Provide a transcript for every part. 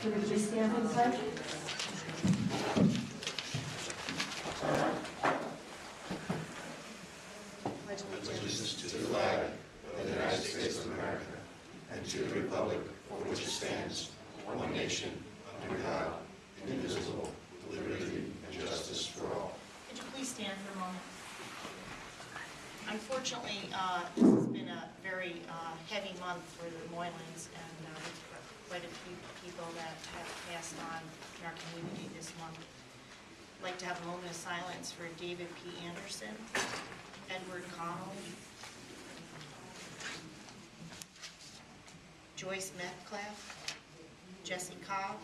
Could we please stand for the pledge? Allegiance to the flag of the United States of America and to the republic for which it stands, one nation, under God, indivisible, with liberty and justice for all. Could you please stand for a moment? Unfortunately, this has been a very heavy month for the Moylan's, and quite a few people that have passed on in our community this month. I'd like to have a moment of silence for David P. Anderson, Edward Connolly, Joyce Metcalf, Jesse Cobb,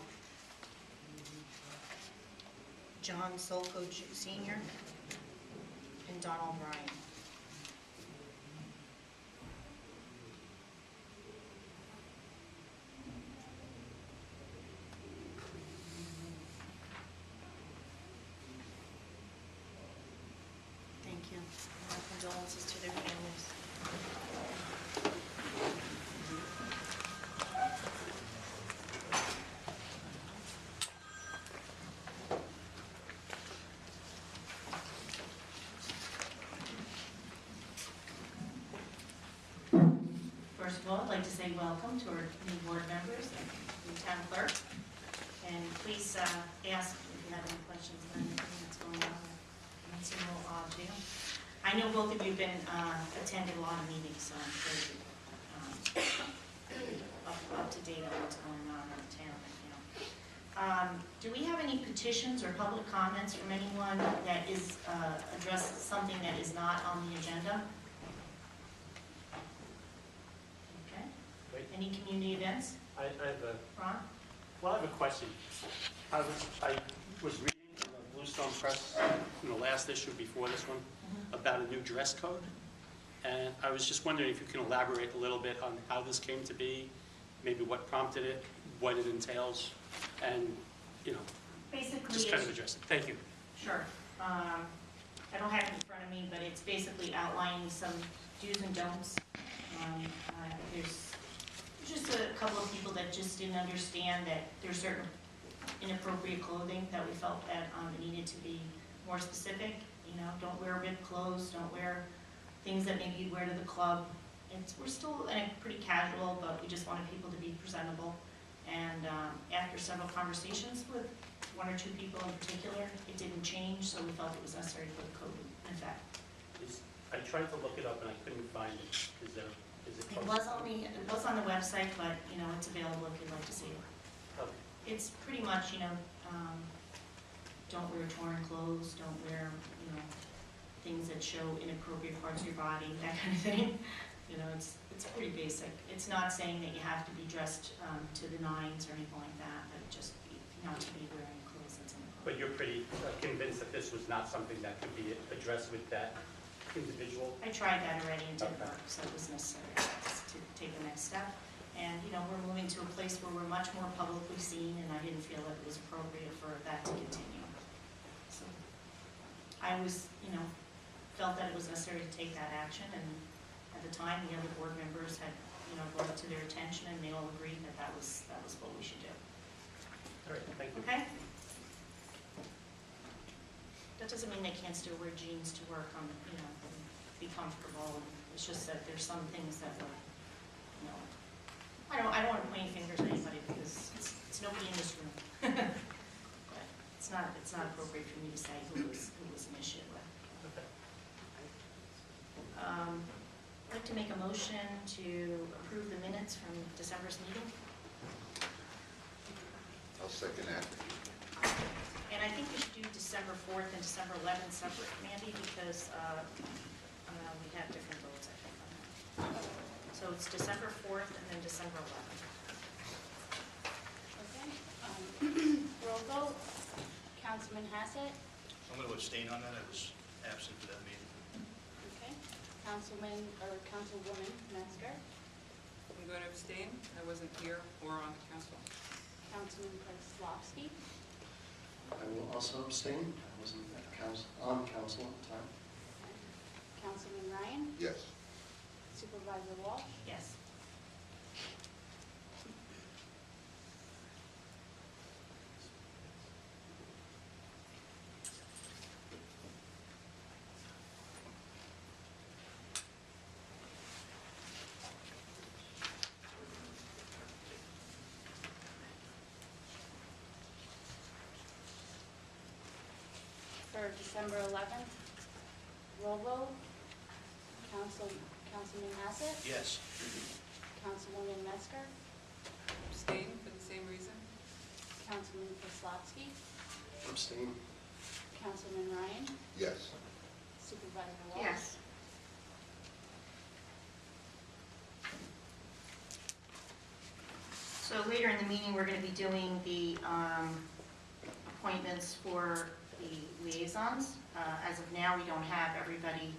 John Solko Sr., and Donald Bryan. Thank you. My condolences to their families. First of all, I'd like to say welcome to our new board members and new town clerk. And please ask if you have any questions about anything that's going on. It's a little odd to you. I know both of you have been attending a lot of meetings, so I'm sure up to date on what's going on in the town right now. Do we have any petitions or public comments from anyone that is addressed something that is not on the agenda? Okay. Wait. Any community events? I have a Ron? well. I have a question. I was reading in the Bluestone Press in the last issue before this one about a new dress code, and I was just wondering if you can elaborate a little bit on how this came to be, maybe what prompted it, what it entails, and Basically, just kind of address it. Thank you. Sure. I don't have it in front of me, but it's basically outlining some do's and don'ts. There's just a couple of people that just didn't understand that there's certain inappropriate clothing that we felt that needed to be more specific. Don't wear ripped clothes, don't wear things that maybe you'd wear to the club. We're still pretty casual, but we just wanted people to be presentable. And after several conversations with one or two people in particular, it didn't change, so we felt it was necessary to put the code in effect. I tried to look it up and I couldn't find it. Is it It was on the website, but it's available if you'd like to see it. Okay. It's pretty much don't wear torn clothes, don't wear things that show inappropriate parts of your body, that kind of thing. It's pretty basic. It's not saying that you have to be dressed to the nines or anything like that, but just not to be wearing clothes that's inappropriate. But you're pretty convinced that this was not something that could be addressed with that individual? I tried that already and didn't Okay. work, so it was necessary to take the next step. And we're moving to a place where we're much more publicly seen, and I didn't feel that it was appropriate for that to continue. So I was, felt that it was necessary to take that action, and at the time, the other board members had, brought it to their attention, and they all agreed that that was what we should do. All right, thank you. Okay? That doesn't mean they can't still wear jeans to work and be comfortable. It's just that there's some things that were, I don't want to point fingers at anybody because it's nobody in this room. But it's not appropriate for me to say who was an issue with. Okay. I'd like to make a motion to approve the minutes from December's meeting. I'll second that. And I think we should do December 4th and December 11th separate, Mandy, because we have different votes, I think, on that. So it's December 4th and then December 11th. Okay. Roll vote. Councilman Hassett. I'm going to abstain on that. I was absent for that meeting. Okay. Councilman or Councilwoman Metzger. I'm going to abstain. I wasn't here or on the council. Councilman Kozlowski. I will also abstain. I wasn't on council at the time. Councilman Ryan. Yes. Supervisor Walsh. Yes. For December 11th, Robo, Councilman Hassett, Yes. Councilwoman Metzger, Abstain for the same reason. Councilman Kozlowski, Abstain. Councilman Ryan, Yes. Supervisor Walsh. Yes. So later in the meeting, we're going to be doing the appointments for the liaisons. As of now, we don't have everybody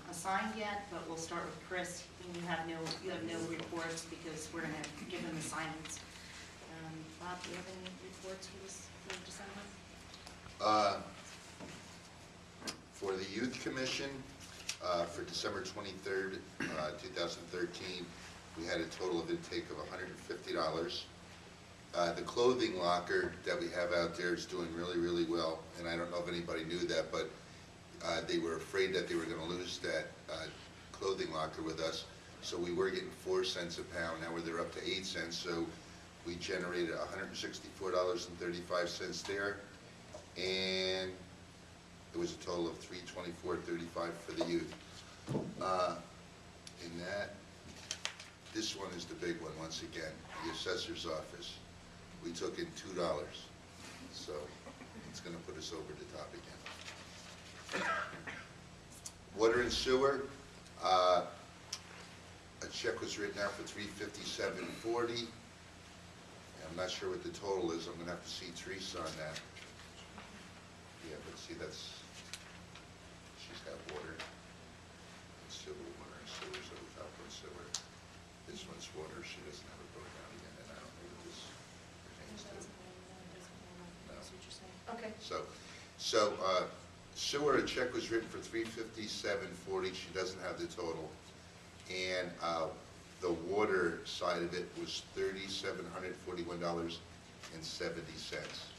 assigned yet, but we'll start with Chris. And you have no reports because we're going to give them assignments. Bob, do you have any reports for December? For the Youth Commission, for December 23rd, 2013, we had a total of intake of $150. The clothing locker that we have out there is doing really, really well, and I don't know if anybody knew that, but they were afraid that they were going to lose that clothing locker with us, so we were getting 4 cents a pound. Now they're up to 8 cents, so we generated $164.35 there, and it was a total of $324.35 for the youth. In that, this one is the big one, once again, the assessor's office. We took in $2, so it's going to put us over the top again. Water and sewer, a check was written out for $357.40. I'm not sure what the total is. I'm going to have to see Teresa on that. Yeah, but see, she's got water and sewer, water and sewer, so the top one's sewer. This one's water, she doesn't have it broken down again, and I don't know what this pertains to. No. Okay. So sewer, a check was written for $357.40, she doesn't have the total. And the water side of it was $3,741.70.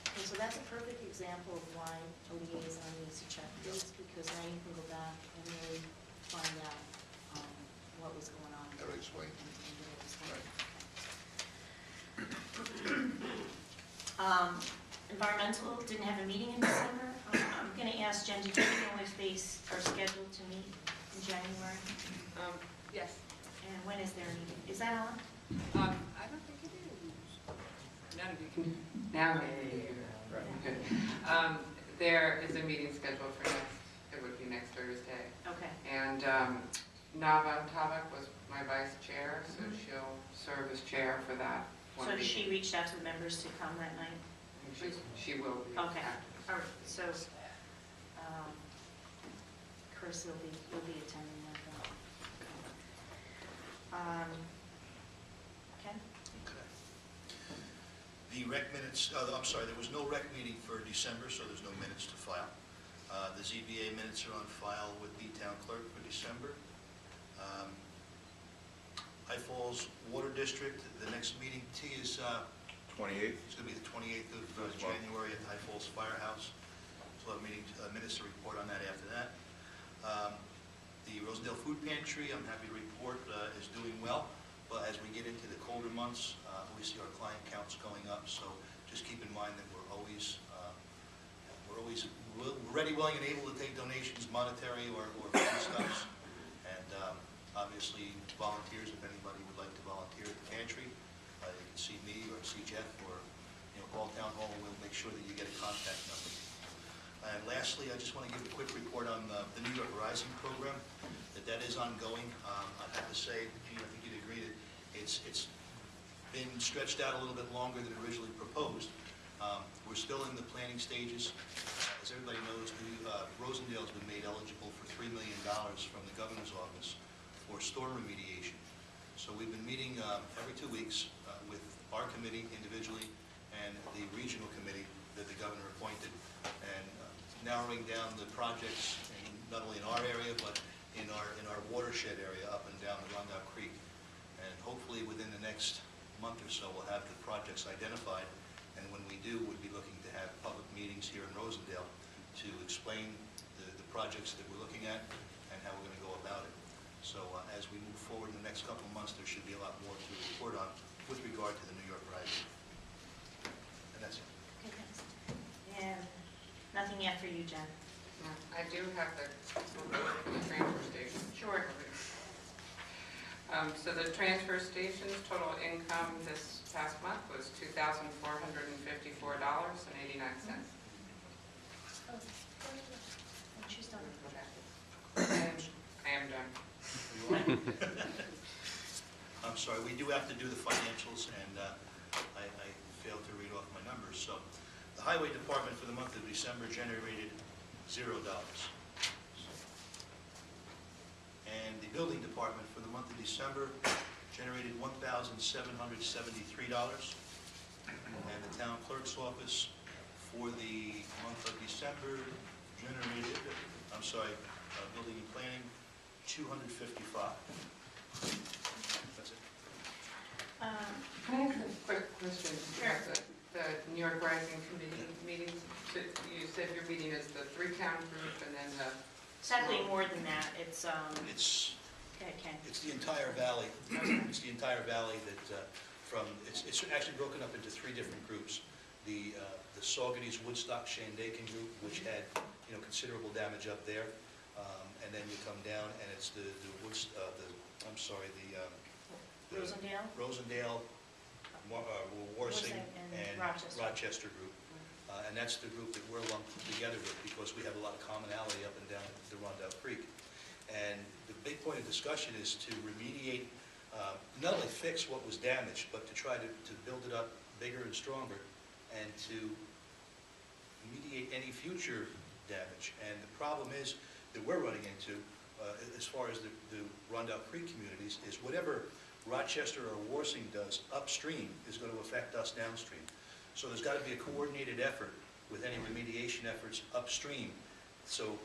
Okay, so that's a perfect example of why a liaison needs to check these, because now you can go back and really find out what was going on. That would explain. Environmental didn't have a meeting in December. I'm going to ask Jen, did you know if they are scheduled to meet in January? Yes. And when is their meeting? Is that on? I don't think it is. None of you can. Now maybe. Good. There is a meeting scheduled for it would be next Thursday. Okay. And Nava Tabak was my vice chair, so she'll serve as chair for that one So meeting. she reached out to the members to come that night? She will be. Okay. after. All right, so Chris will be attending that. Ken? Okay. The rec minutes, I'm sorry, there was no rec meeting for December, so there's no minutes to file. The ZBA minutes are on file with the town clerk for December. High Falls Water District, the next meeting, T, is 28th? it's going to be the 28th of January at High Falls Firehouse. So we'll have minutes to report on that after that. The Rosendale Food Pantry, I'm happy to report, is doing well. But as we get into the colder months, we see our client counts going up. So just keep in mind that we're always ready, willing, and able to take donations, monetary or foodstuffs. And obviously, volunteers, if anybody would like to volunteer at the pantry, you can see me or see Jeff or call Town Hall, and we'll make sure that you get a contact number. And lastly, I just want to give a quick report on the New York Rising program, that is ongoing. I have to say, Gene, I think you'd agree that it's been stretched out a little bit longer than originally proposed. We're still in the planning stages. As everybody knows, Rosendale's been made eligible for $3 million from the governor's office for storm remediation. So we've been meeting every 2 weeks with our committee individually and the regional committee that the governor appointed, and narrowing down the projects, not only in our area, but in our watershed area up and down the Rondout Creek. And hopefully within the next month or so, we'll have the projects identified. And when we do, we'll be looking to have public meetings here in Rosendale to explain the projects that we're looking at and how we're going to go about it. So as we move forward in the next couple of months, there should be a lot more to report on with regard to the New York Rising. And that's it. Okay, thanks. And nothing Nothing yet for you, Jen? No, I do have the transfer station. Sure. So the transfer station's total income this past month was $2,454.89. She's done. I am done. I'm sorry, we do have to do the financials, and I failed to read off my numbers. So the Highway Department for the month of December generated $0. And the Building Department for the month of December generated $1,773. And the Town Clerk's Office for the month of December generated, Building and Planning, $255. That's it. Can I ask a quick question? Sure. The New York Rising Committee meetings, so you said your meeting is the 3-town group and then the... It's actually more than that. It's, okay, Ken. It's the entire valley. It's the entire valley that it's actually broken up into 3 different groups. The Saugerties, Woodstock, Shandaken group, which had considerable damage up there, and then you come down and it's the Rosendale, Warsing, and Rochester group. And that's the group that we're lumped together with because we have a lot of commonality up and down the Rondell Creek. And the big point of discussion is to remediate, not only fix what was damaged, but to try to build it up bigger and stronger, and to remediate any future damage. And the problem is that we're running into, as far as the Rondell Creek communities, is whatever Rochester or Warsing does upstream is going to affect us downstream. So there's got to be a coordinated effort with any remediation efforts upstream, so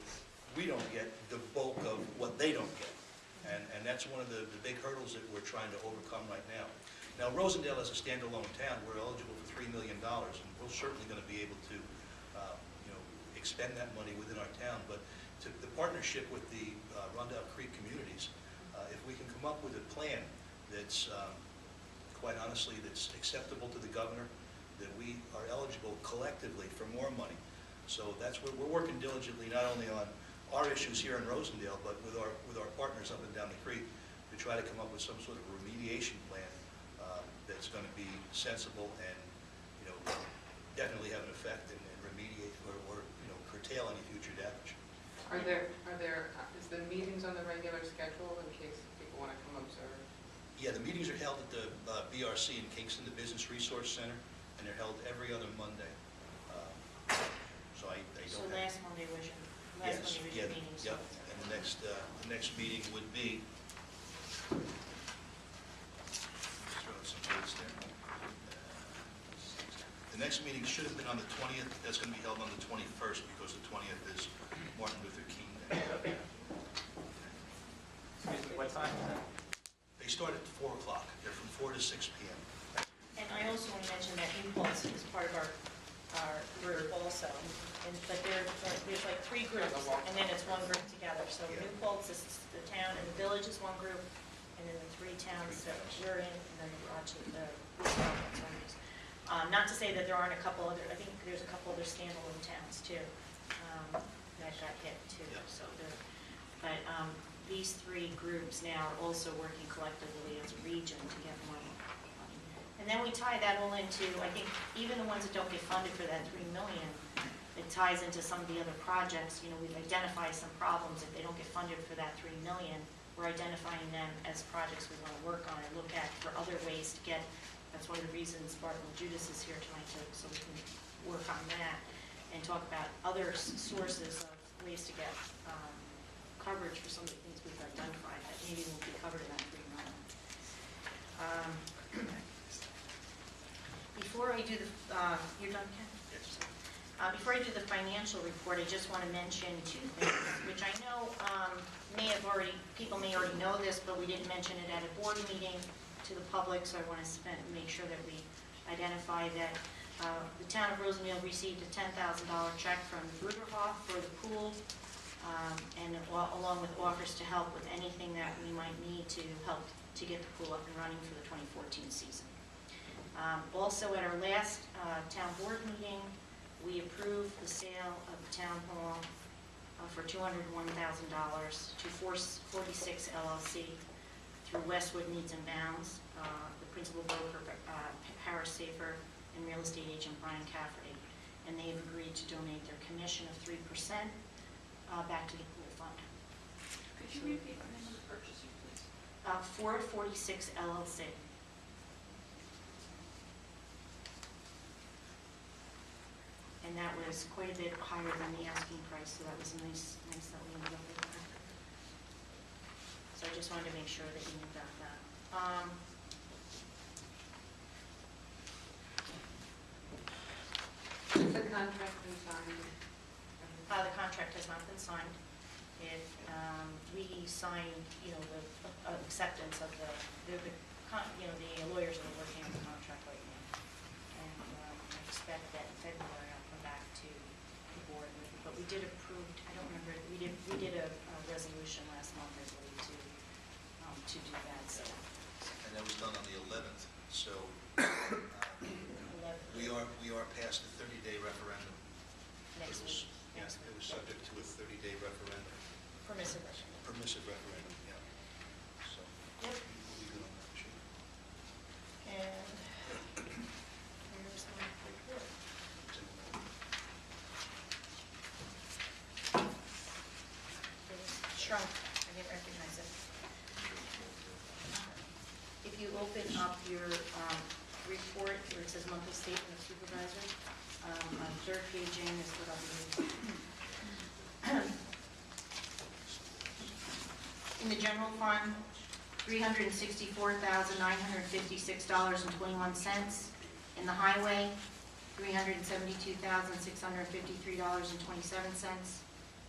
we don't get the bulk of what they don't get. And that's one of the big hurdles that we're trying to overcome right now. Now, Rosendale is a standalone town. We're eligible for $3 million, and we're certainly going to be able to expend that money within our town. But the partnership with the Rondell Creek communities, if we can come up with a plan that's, quite honestly, that's acceptable to the governor, that we are eligible collectively for more money. So that's what we're working diligently, not only on our issues here in Rosendale, but with our partners up and down the creek, to try to come up with some sort of remediation plan that's going to be sensible and definitely have an effect and remediate or curtail any future damage. Is the meetings on the regular schedule in case people want to come observe? Yeah, the meetings are held at the BRC in Kingston, the Business Resource Center, and they're held every other Monday. So I don't So have... last Monday was your meeting. Yep, and the next meeting would be... Throw out some dates there. The next meeting should have been on the 20th. That's going to be held on the 21st because the 20th is Martin Luther King Day. What time is that? They start at 4 o'clock. They're from 4 to 6 p.m. And I also want to mention that Impulse is part of our group also. But there's like 3 groups, and then it's one group together. So Yeah. Impulse is the town, and the village is one group, and then the 3 towns that we're in, and then the Rochester. Not to say that there aren't a couple other, I think there's a couple other standalone towns too, that got hit too. Yeah. So these 3 groups now are also working collectively as a region to get money. And then we tie that all into, I think, even the ones that don't get funded for that $3 million, it ties into some of the other projects. We've identified some problems. If they don't get funded for that $3 million, we're identifying them as projects we want to work on and look at for other ways to get. That's one of the reasons Barton Loguidice is here tonight, so we can work on that and talk about other sources of ways to get coverage for some of the things we've identified that maybe won't be covered in that $3 million. Before I do the, you're done, Ken? Yes. Before I do the financial report, I just want to mention 2 things, which I know people may already know this, but we didn't mention it at a board meeting to the public, so I want to make sure that we identify that the town of Rosendale received a $10,000 check from Bruderhof for the pool, and along with offers to help with anything that we might need to help to get the pool up and running for the 2014 season. Also, at our last town board meeting, we approved the sale of the town hall for $201,000 to 46 LLC through Westwood Needs and Bounds, the principal broker, Harris Safer, and real estate agent Brian Cafferty. And they have agreed to donate their commission of 3% back to the pool fund. Could you repeat the name of the purchaser, please? 446 LLC. And that was quite a bit higher than the asking price, so that was nice that we ended up with that. So I just wanted to make sure that you knew about that. Has the contract been signed? The contract has not been signed. We signed, the acceptance of the lawyers are working on the contract right now. And I expect that in February I'll come back to the board. But we did approve, I don't remember, we did a resolution last month, I believe, to do that. So And that was done on the 11th, so 11 we are past the 30-day referendum. next It was- week. Yeah, Next it was week. subject to a 30-day referendum, Permissive referendum. permissive referendum, yeah. So Yep. we'll be good on that issue. And here's my report. It was shrunk. I didn't recognize it. If you open up your report where it says monthly statement of supervisor, on third page in is what I'll be. In the general fund, $364,956.21. In the highway, $372,653.27.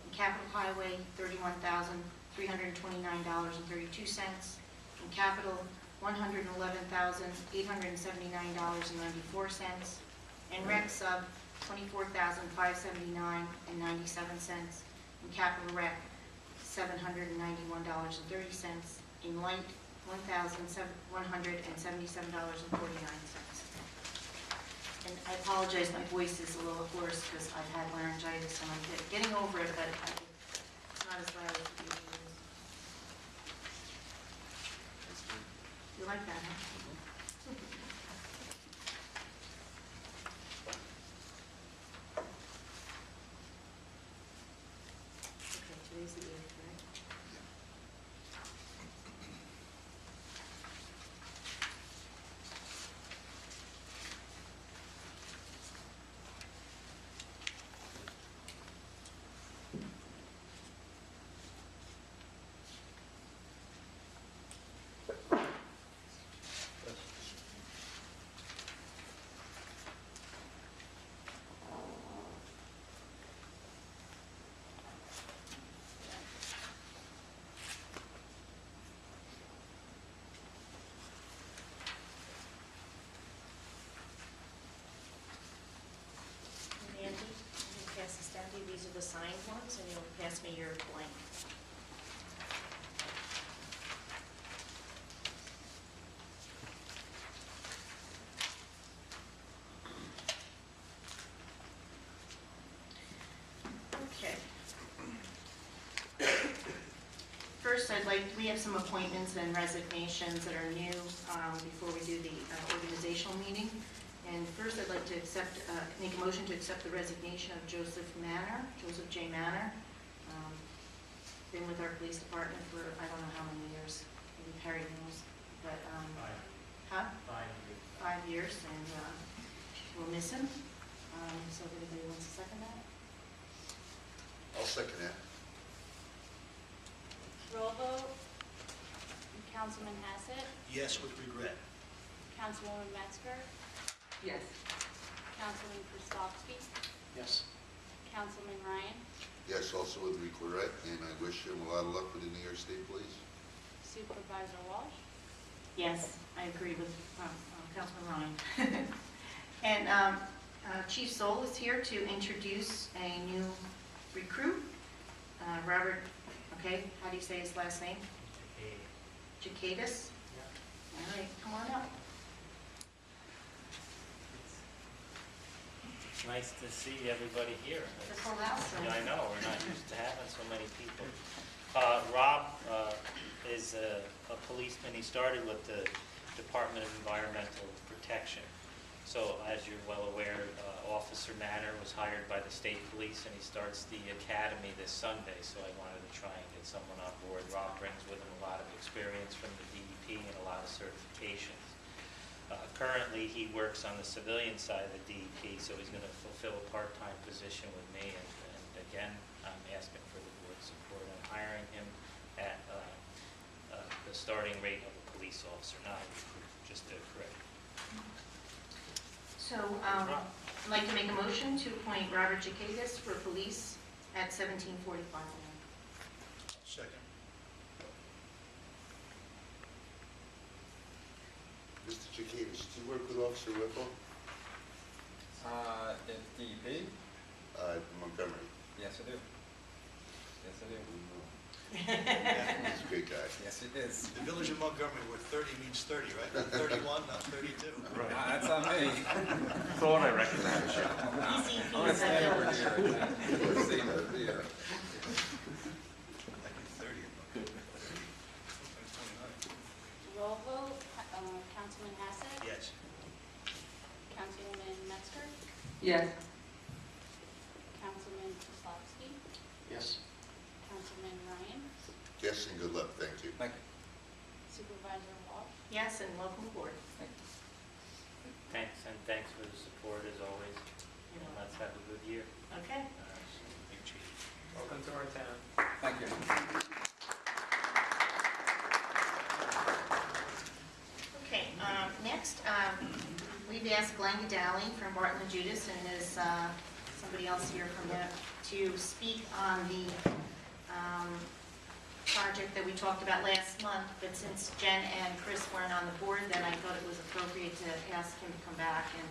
In capital highway, $31,329.32. In capital, $111,879.94. In rec sub, $24,579.97. In capital rec, $791.30. In light, $1,177.49. And I apologize, my voice is a little hoarse because I've had laryngitis and I'm getting over it, but it's not as bad as it usually is. You like that, huh? Okay, today's the 8th, right? Andy, you pass this down to you. These are the signed ones, and you'll pass me your blank. Okay. First, we have some appointments and resignations that are new before we do the organizational meeting. And first, I'd like to make a motion to accept the resignation of Joseph J. Manor. Been with our police department for, I don't know how many years, maybe Perry knows, but, 5 years, and we'll miss him. So if anybody wants to second that? I'll second that. Roll vote. Councilman Hassett, Yes, with regret. Councilwoman Metzger, Yes. Councilman Kraslovsky, Yes. Councilman Ryan, Yes, also with regret, and I wish him a lot of luck with the New York State Police. Supervisor Walsh, Yes, I agree with Councilman Ryan. And Chief Soul is here to introduce a new recruit, Robert, okay, how do you say his last name? Jacadis. All right, come on up. It's nice to see everybody here. The full house. Yeah, I know, we're not used to having so many people. Rob is a policeman. He started with the Department of Environmental Protection. So as you're well aware, Officer Manor was hired by the state police, and he starts the academy this Sunday, so I wanted to try and get someone on board. Rob brings with him a lot of experience from the DEP and a lot of certifications. Currently, he works on the civilian side of the DEP, so he's going to fulfill a part-time position with me, and again, I'm asking for the board's support on hiring him at the starting rate of a police officer, not a recruit, just a credit. So, I'd like to make a motion to appoint Robert Jaquetas for police at $17.45 an hour. Second. Mr. Jaquetas, do you work with Officer Whipple? In DEP? Montgomery. Yes, I do. Yes, I do. He's a great guy. Yes, it is. The village of Montgomery, where 30 means 30, right? Not 31, not 32. That's on me. Thought I recognized you. Easy I'm gonna peasy. stay over here. Let's see, yeah. I did 30 in Montgomery. That's 29. Roll vote, Councilman Hassett, Yes. Councilwoman Metzger, Yes. Councilman Kraslovsky, Yes. Councilman Ryan, Yes, and good luck, thank you. Thank you. Supervisor Walsh. Yes, and welcome aboard. Thanks, and thanks for the support as always. And let's have a good year. Okay. Welcome to our town. Thank you. Okay, next, we've asked Glenn Gadali from Barton Loguidice, and there's somebody else here from that, to speak on the project that we talked about last month, but since Jen and Chris weren't on the board, then I thought it was appropriate to ask him to come back and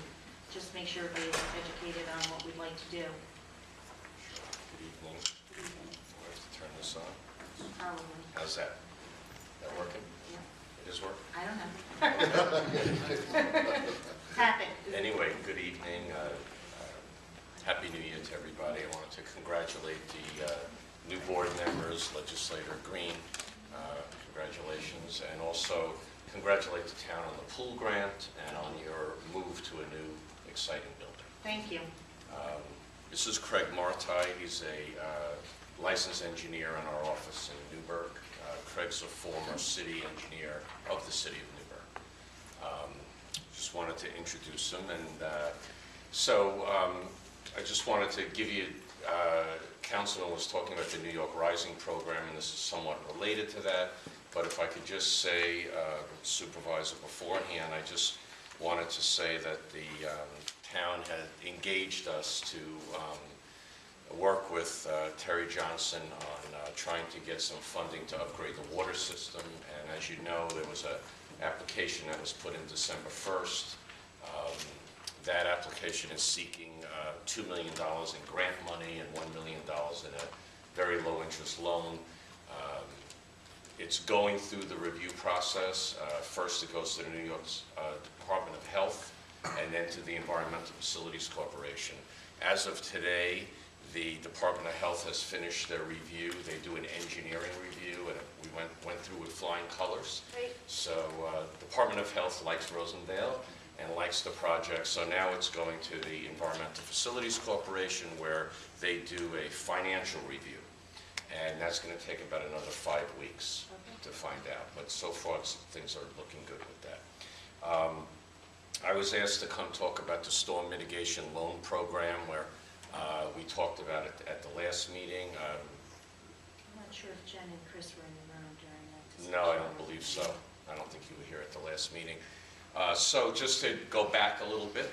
just make sure everybody's educated on what we'd like to do. Good evening. I'd like to turn this on. Probably, How's that? That working? yeah. It is working? I don't know. Tap it. Anyway, good evening. Happy New Year to everybody. I wanted to congratulate the new board members, Legislator Green. Congratulations. And also congratulate the town on the pool grant and on your move to a new exciting building. Thank you. This is Craig Martai. He's a licensed engineer in our office in Newburgh. Craig's a former city engineer of the city of Newburgh. Just wanted to introduce him. And I just wanted to give you, Councilman was talking about the New York Rising program, and this is somewhat related to that. But if I could just say, Supervisor, beforehand, I just wanted to say that the town had engaged us to work with Terry Johnson on trying to get some funding to upgrade the water system. And as you know, there was an application that was put in December 1st. That application is seeking $2 million in grant money and $1 million in a very low-interest loan. It's going through the review process. First, it goes to the New York Department of Health, and then to the Environmental Facilities Corporation. As of today, the Department of Health has finished their review. They do an engineering review, and we went through with flying colors. Great. So Department of Health likes Rosendale and likes the project. So now it's going to the Environmental Facilities Corporation, where they do a financial review. And that's going to take about another 5 weeks to find out. But so far, things are looking good with that. I was asked to come talk about the storm mitigation loan program, where we talked about it at the last meeting. I'm not sure if Jen and Chris were in the room during that discussion. No, I don't believe so. I don't think you were here at the last meeting. So just to go back a little bit,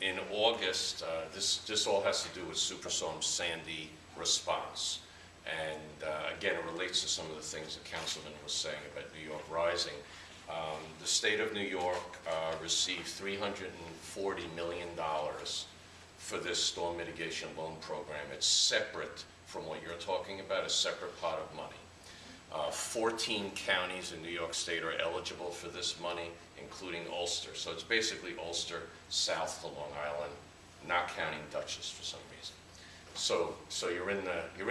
in August, this all has to do with Superstorm Sandy response. And again, it relates to some of the things the councilman was saying about New York Rising. The state of New York received $340 million for this storm mitigation loan program. It's separate from what you're talking about, a separate pot of money. 14 counties in New York State are eligible for this money, including Ulster. So it's basically Ulster south to Long Island, not counting Dutchess for some reason. So you're in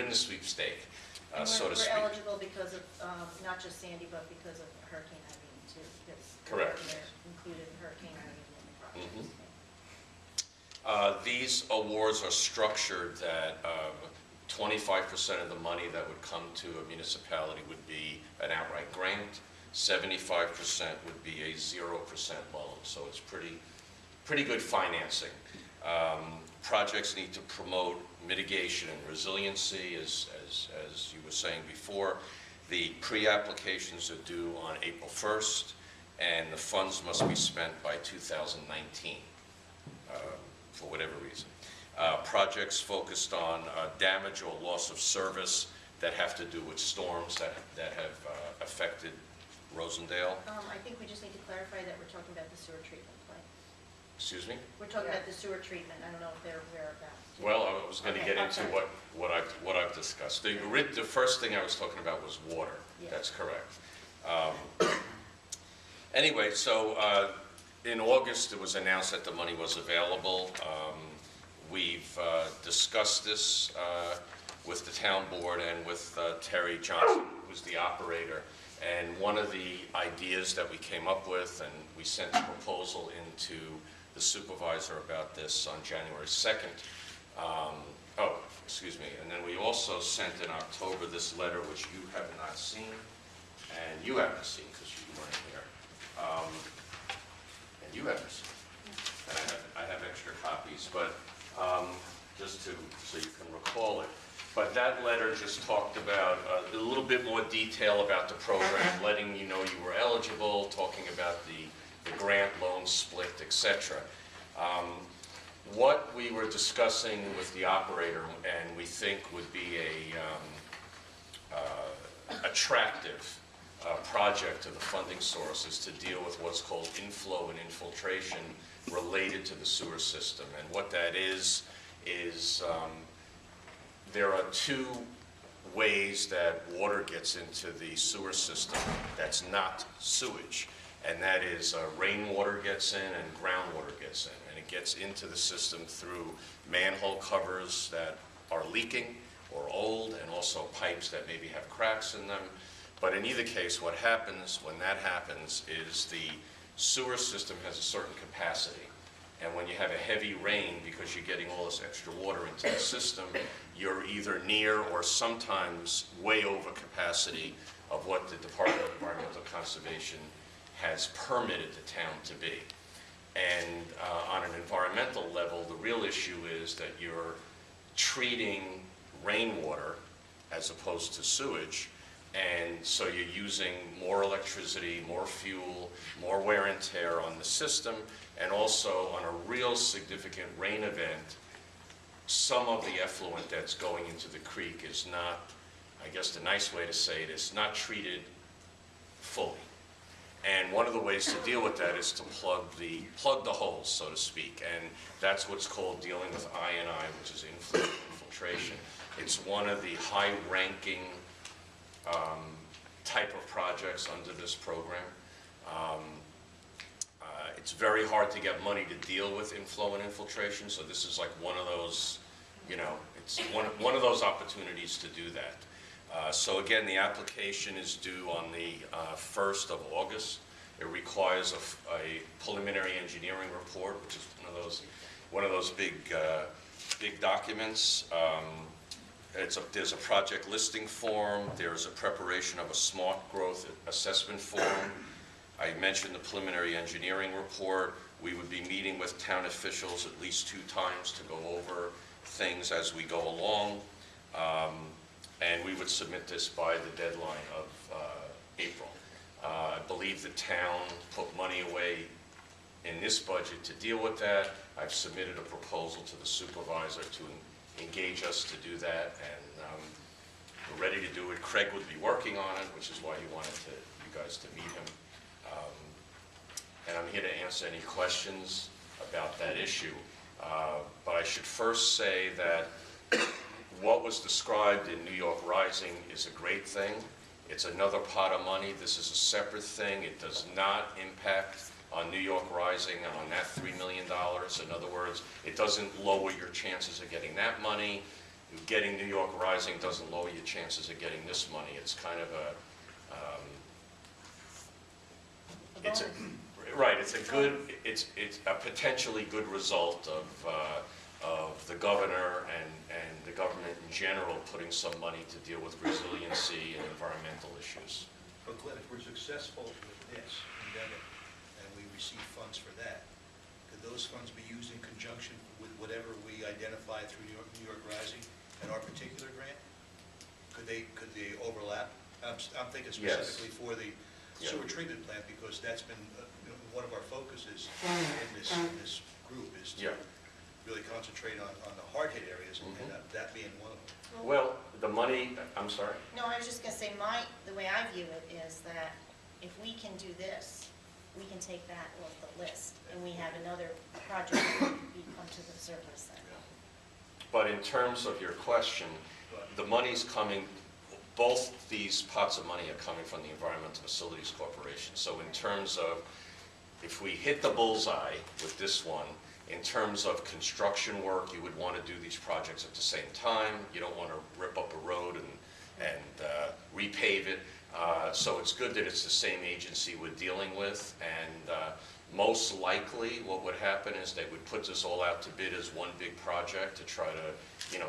the sweepstake, And so to we're speak. eligible because of, not just Sandy, but because of Hurricane Irene too, because Correct. they're included in Hurricane Irene in the project. These awards are structured that 25% of the money that would come to a municipality would be an outright grant, 75% would be a 0% loan, so it's pretty good financing. Projects need to promote mitigation and resiliency, as you were saying before. The pre-applications are due on April 1st, and the funds must be spent by 2019, for whatever reason. Projects focused on damage or loss of service that have to do with storms that have affected Rosendale. I think we just need to clarify that we're talking about the sewer treatment plant. Excuse me? We're talking about the sewer treatment. I don't know if they're aware of that. Well, I was going to Okay, get into okay. what I've discussed. The first thing I was talking about was water. Yeah. That's correct. Anyway, so in August, it was announced that the money was available. We've discussed this with the town board and with Terry Johnson, who's the operator. And one of the ideas that we came up with, and we sent a proposal into the supervisor about this on January 2nd. Excuse me. And then we also sent in October this letter, which you have not seen, and you haven't seen because you weren't here. And you haven't seen. And I have extra copies, but just so you can recall it. But that letter just talked about a little bit more detail about the program, letting you know you were eligible, talking about the grant loan split, etc. What we were discussing with the operator and we think would be a attractive project to the funding source is to deal with what's called inflow and infiltration related to the sewer system. And what that is there are two ways that water gets into the sewer system that's not sewage. And that is rainwater gets in and groundwater gets in. And it gets into the system through manhole covers that are leaking or old, and also pipes that maybe have cracks in them. But in either case, what happens when that happens is the sewer system has a certain capacity. And when you have a heavy rain, because you're getting all this extra water into the system, you're either near or sometimes way over capacity of what the Department of Environmental Conservation has permitted the town to be. And on an environmental level, the real issue is that you're treating rainwater as opposed to sewage, and so you're using more electricity, more fuel, more wear and tear on the system, and also on a real significant rain event, some of the effluent that's going into the creek is not, I guess the nice way to say it is, not treated fully. And one of the ways to deal with that is to plug the holes, so to speak, and that's what's called dealing with I&I, which is infiltration. It's one of the high-ranking type of projects under this program. It's very hard to get money to deal with inflow and infiltration, so this is like one of those, it's one of those opportunities to do that. So again, the application is due on the 1st of August. It requires a preliminary engineering report, which is one of those big documents. There's a project listing form. There's a preparation of a smart growth assessment form. I mentioned the preliminary engineering report. We would be meeting with town officials at least 2 times to go over things as we go along. And we would submit this by the deadline of April. I believe the town put money away in this budget to deal with that. I've submitted a proposal to the supervisor to engage us to do that, and we're ready to do it. Craig would be working on it, which is why he wanted you guys to meet him. And I'm here to answer any questions about that issue. But I should first say that what was described in New York Rising is a great thing. It's another pot of money. This is a separate thing. It does not impact on New York Rising and on that $3 million. In other words, it doesn't lower your chances of getting that money. Getting New York Rising doesn't lower your chances of getting this money. It's kind of a, right, it's a potentially good result of the governor and the government in general putting some money to deal with resiliency and environmental issues. But Glenn, if we're successful with this endeavor and we receive funds for that, could those funds be used in conjunction with whatever we identify through New York Rising and our particular grant? Could they overlap? I'm thinking specifically for the sewer treatment plant, because that's been one of our focuses in this group is to really concentrate on the hard-hit areas, and that being one of them. Well, the money, I'm sorry? No, I was just gonna say, the way I view it is that if we can do this, we can take that off the list, and we have another project that we come to the surface then. But in terms of your question, the money's coming, both these pots of money are coming from the Environmental Facilities Corporation. So in terms of, if we hit the bullseye with this one, in terms of construction work, you would want to do these projects at the same time. You don't want to rip up a road and repave it. So it's good that it's the same agency we're dealing with. And most likely what would happen is they would put this all out to bid as one big project to try to,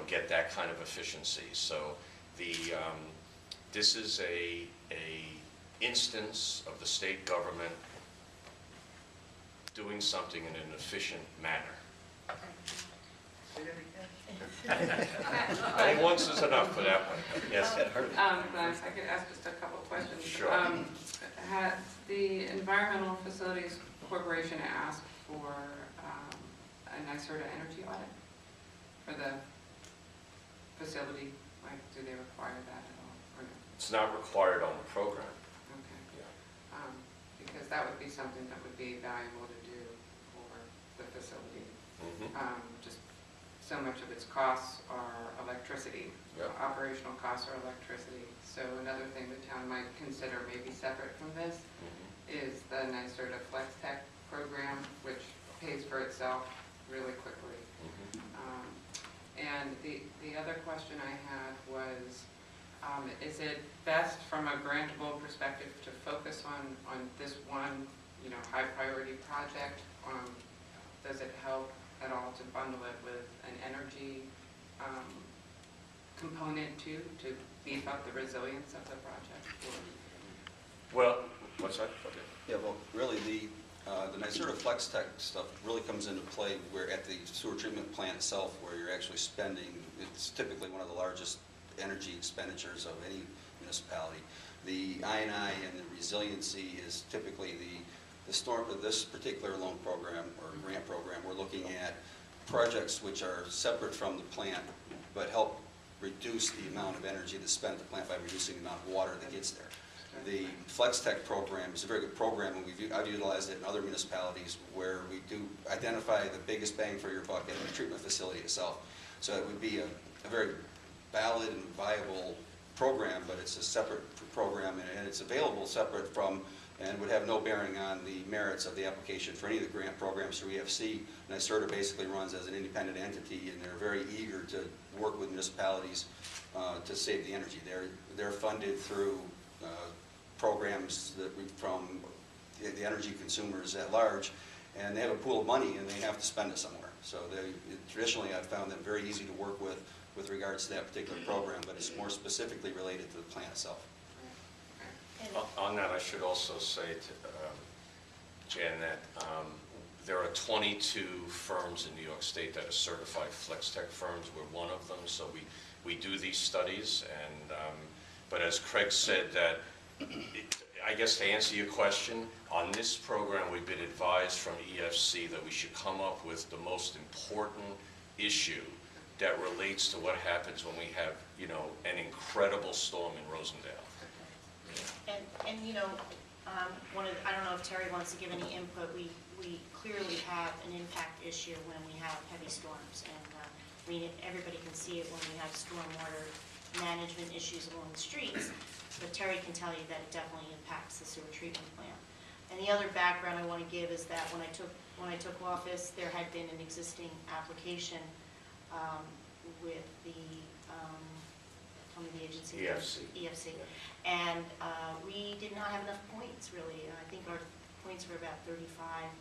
get that kind of efficiency. So this is a instance of the state government doing something in an efficient manner. I think once is enough for that one. Yes? Glenn, if I could ask just a couple of questions. Sure. Has the Environmental Facilities Corporation asked for a NYSERDA energy audit for the facility? Like, do they require that at all, or no? It's not required on the program. Okay. Yeah. Because that would be something that would be valuable to do for the facility. Just so much of its costs are electricity. Yep. Operational costs are electricity. So another thing the town might consider, maybe separate from this, is the NYSERDA Flex Tech program, which pays for itself really quickly. And the other question I had was, is it best from a grantable perspective to focus on this one, high priority project? Does it help at all to bundle it with an energy component too, to beef up the resilience of the project? Well, what's that? Okay. Yeah, well, really, the NYSERDA Flex Tech stuff really comes into play where at the sewer treatment plant itself, where you're actually spending, it's typically one of the largest energy expenditures of any municipality. The I&I and the resiliency is typically the storm of this particular loan program or grant program. We're looking at projects which are separate from the plant, but help reduce the amount of energy that's spent at the plant by reducing the amount of water that gets there. The Flex Tech program is a very good program, and I've utilized it in other municipalities where we do identify the biggest bang for your buck at the treatment facility itself. So it would be a very valid and viable program, but it's a separate program, and it's available separate from, and would have no bearing on the merits of the application for any of the grant programs through EFC. NYSERDA basically runs as an independent entity, and they're very eager to work with municipalities to save the energy. They're funded through programs from the energy consumers at large, and they have a pool of money and they have to spend it somewhere. So traditionally I've found them very easy to work with regards to that particular program, but it's more specifically related to the plant itself. On that, I should also say to Jan that there are 22 firms in New York State that are certified Flex Tech firms. We're one of them, so we do these studies. And but as Craig said, that I guess to answer your question, on this program we've been advised from EFC that we should come up with the most important issue that relates to what happens when we have, an incredible storm in Rosendale. And I don't know if Terry wants to give any input. We clearly have an impact issue when we have heavy storms, and everybody can see it when we have stormwater management issues along the streets. But Terry can tell you that it definitely impacts the sewer treatment plant. And the other background I want to give is that when I took office, there had been an existing application with the, tell me the agency. EFC. EFC. And we did not have enough points, really. I think our points were about 35,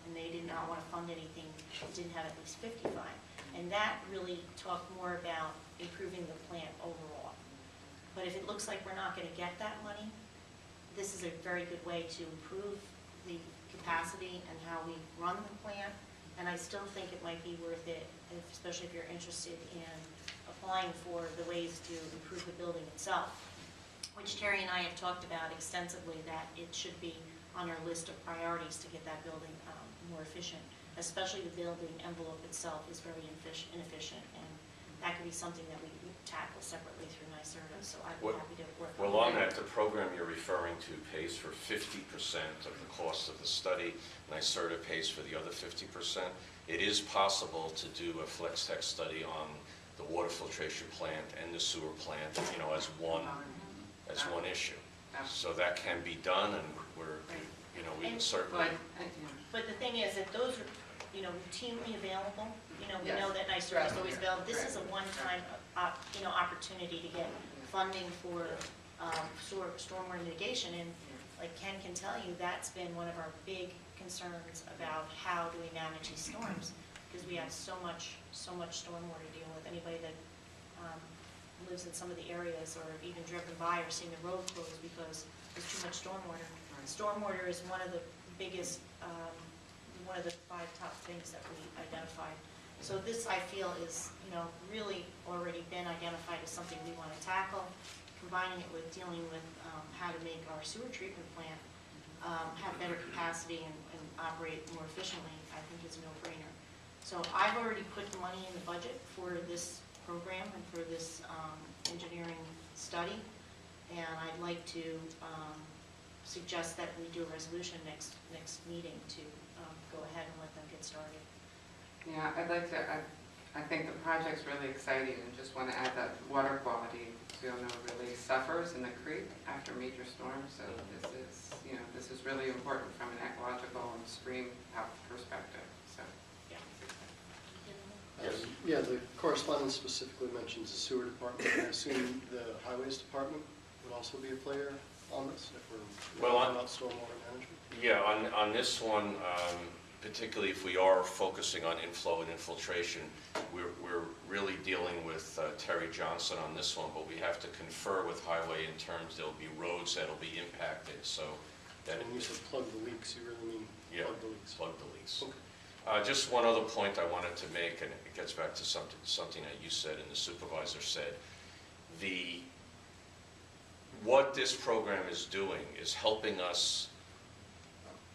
and they did not want to fund anything that didn't have at least 55. And that really talked more about improving the plant overall. But if it looks like we're not going to get that money, this is a very good way to improve the capacity and how we run the plant. And I still think it might be worth it, especially if you're interested in applying for the ways to improve the building itself, which Terry and I have talked about extensively, that it should be on our list of priorities to get that building more efficient, especially the building envelope itself is very inefficient, and that could be something that we tackle separately through NYSERDA, so I'd be happy to work on that. Well, on that, the program you're referring to pays for 50% of the cost of the study. NYSERDA pays for the other 50%. It is possible to do a flex tech study on the water filtration plant and the sewer plant, as one issue. So that can be done, and we can certainly. But the thing is that those are, routinely available. We Yes. know that NYSERDA is always available. This is a one-time, opportunity to get funding for stormwater mitigation. And like Ken can tell you, that's been one of our big concerns about how do we manage these storms, because we have so much stormwater to deal with. Anybody that lives in some of the areas, or even driven by, or seen the road closed because there's too much stormwater. Stormwater is one of the biggest, one of the 5 top things that we identified. So this, I feel, is, really already been identified as something we want to tackle. Combining it with dealing with how to make our sewer treatment plant have better capacity and operate more efficiently, I think is a no-brainer. So I've already put the money in the budget for this program and for this engineering study, and I'd like to suggest that we do a resolution next meeting to go ahead and let them get started. Yeah, I'd like to, I think the project's really exciting, and just want to add that water quality, really suffers in the creek after major storms, so this is really important from an ecological and stream health perspective, so. Yes. Yeah, the correspondence specifically mentions the sewer department. I assume the highways department would also be a player on this, if we're talking about stormwater management? Yeah, on this one, particularly if we are focusing on inflow and infiltration, we're really dealing with Terry Johnson on this one, but we have to confer with highway in terms there'll be roads that'll be impacted, so that. When you said plug the leaks, you really mean plug the leaks? Plug the leaks. Okay. Just one other point I wanted to make, and it gets back to something that you said and the supervisor said. What this program is doing is helping us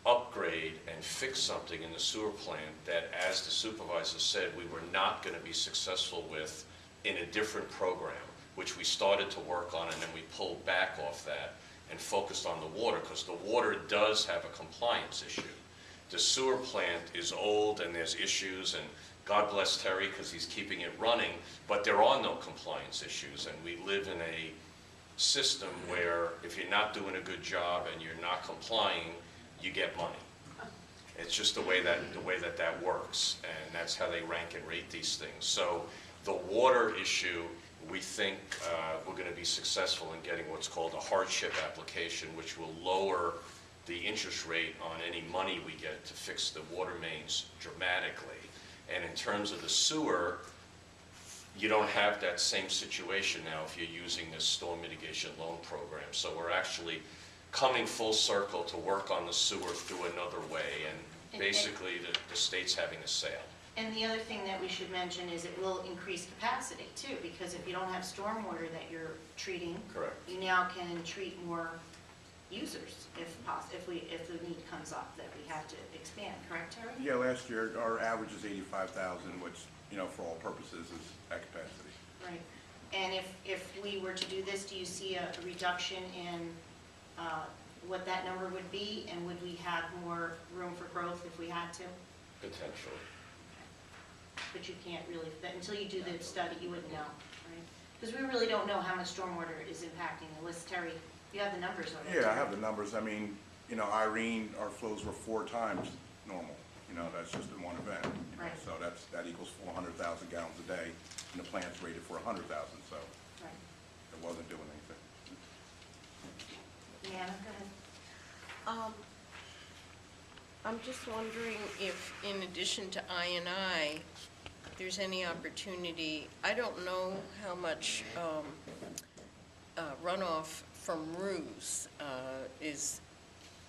upgrade and fix something in the sewer plant that, as the supervisor said, we were not going to be successful with in a different program, which we started to work on, and then we pulled back off that and focused on the water, because the water does have a compliance issue. The sewer plant is old and there's issues, and God bless Terry because he's keeping it running, but there are no compliance issues, and we live in a system where if you're not doing a good job and you're not complying, you get money. It's just the way that works, and that's how they rank and rate these things. So the water issue, we think we're going to be successful in getting what's called a hardship application, which will lower the interest rate on any money we get to fix the water mains dramatically. And in terms of the sewer, you don't have that same situation now if you're using this storm mitigation loan program. So we're actually coming full circle to work on the sewer through another way, and basically the state's having a sale. And the other thing that we should mention is it will increase capacity too, because if you don't have stormwater that you're treating, Correct. you now can treat more users if possible, if the need comes up that we have to expand, correct, Terry? Yeah, last year our average is 85,000, which, for all purposes is at capacity. Right. And if we were to do this, do you see a reduction in what that number would be, and would we have more room for growth if we had to? Potentially. But you can't really, until you do the study, you wouldn't know, right? Because we really don't know how much stormwater is impacting, unless, Terry, you have the numbers already. Yeah, I have the numbers. I mean, you know, Irene, our flows were 4 times normal. You know, that's just in one event. You know, Right. so that equals 400,000 gallons a day, and the plant's rated for 100,000, so Right. it wasn't doing anything. Yeah, go ahead. I'm just wondering if, in addition to I&I, there's any opportunity, I don't know how much runoff from roofs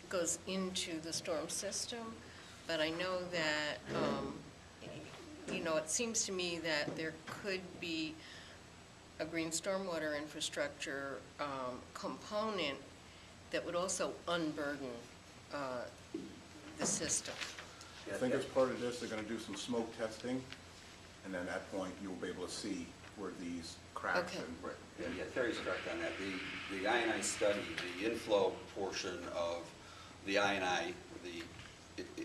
goes into the storm system, but I know that, you know, it seems to me that there could be a green stormwater infrastructure component that would also unburden the system. I think as part of this, they're gonna do some smoke testing, and then at that point, you'll be able to see where these cracks Okay. and. Right. Yeah, Terry's correct on that. The I&I study, the inflow portion of the I&I, the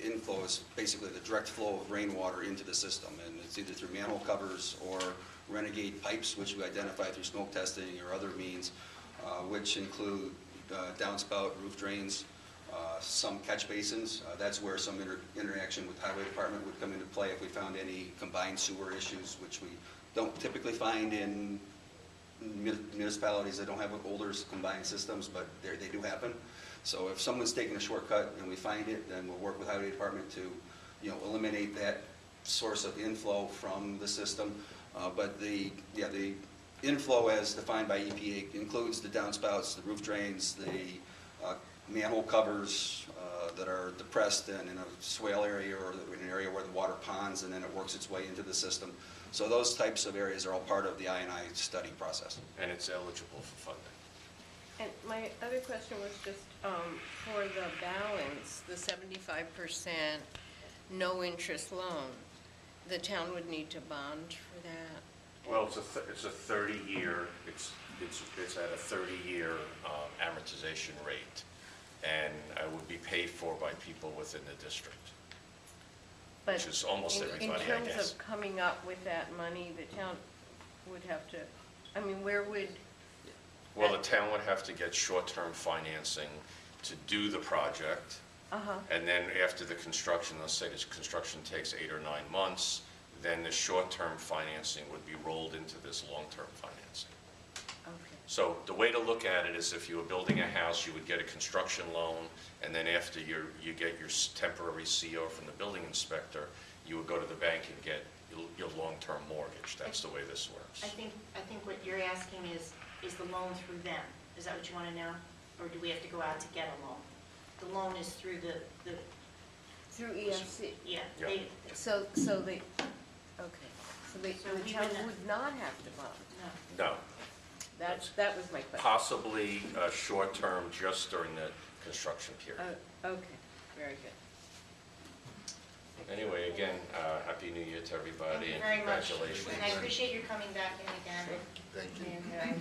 inflow is basically the direct flow of rainwater into the system, and it's either through manhole covers or renegade pipes, which we identify through smoke testing or other means, which include downspout, roof drains, some catch basins. That's where some interaction with highway department would come into play if we found any combined sewer issues, which we don't typically find in municipalities that don't have older combined systems, but they do happen. So if someone's taking a shortcut and we find it, then we'll work with highway department to, you know, eliminate that source of inflow from the system. But the inflow as defined by EPA includes the downspouts, the roof drains, the manhole covers that are depressed and in a swale area or in an area where the water ponds and then it works its way into the system. So those types of areas are all part of the I&I study process. And it's eligible for funding. And my other question was just for the balance, the 75% no interest loan, the town would need to bond for that? Well, it's a 30-year, it's at a 30-year amortization rate, and it would be paid for by people within the district, which is almost everybody, I In terms guess. of coming up with that money, the town would have to, I mean, where would? Well, the town would have to get short-term financing to do the project, and then after the construction, let's say this construction takes 8 or 9 months, then the short-term financing would be rolled into this long-term financing. Okay. So the way to look at it is if you were building a house, you would get a construction loan, and then after you get your temporary CO from the building inspector, you would go to the bank and get your long-term mortgage. That's the way this works. I think what you're asking is the loan through them? Is that what you want to know? Or do we have to go out to get a loan? The loan is through the Through EFC? yeah. Yeah. So the we town wouldn't- would not have to bond? No. No, That was my question. possibly short-term just during the construction period. Okay, very good. Anyway, again, Happy New Year to everybody, Thank you and very much. congratulations. And I appreciate your coming back in again. Thank you. And,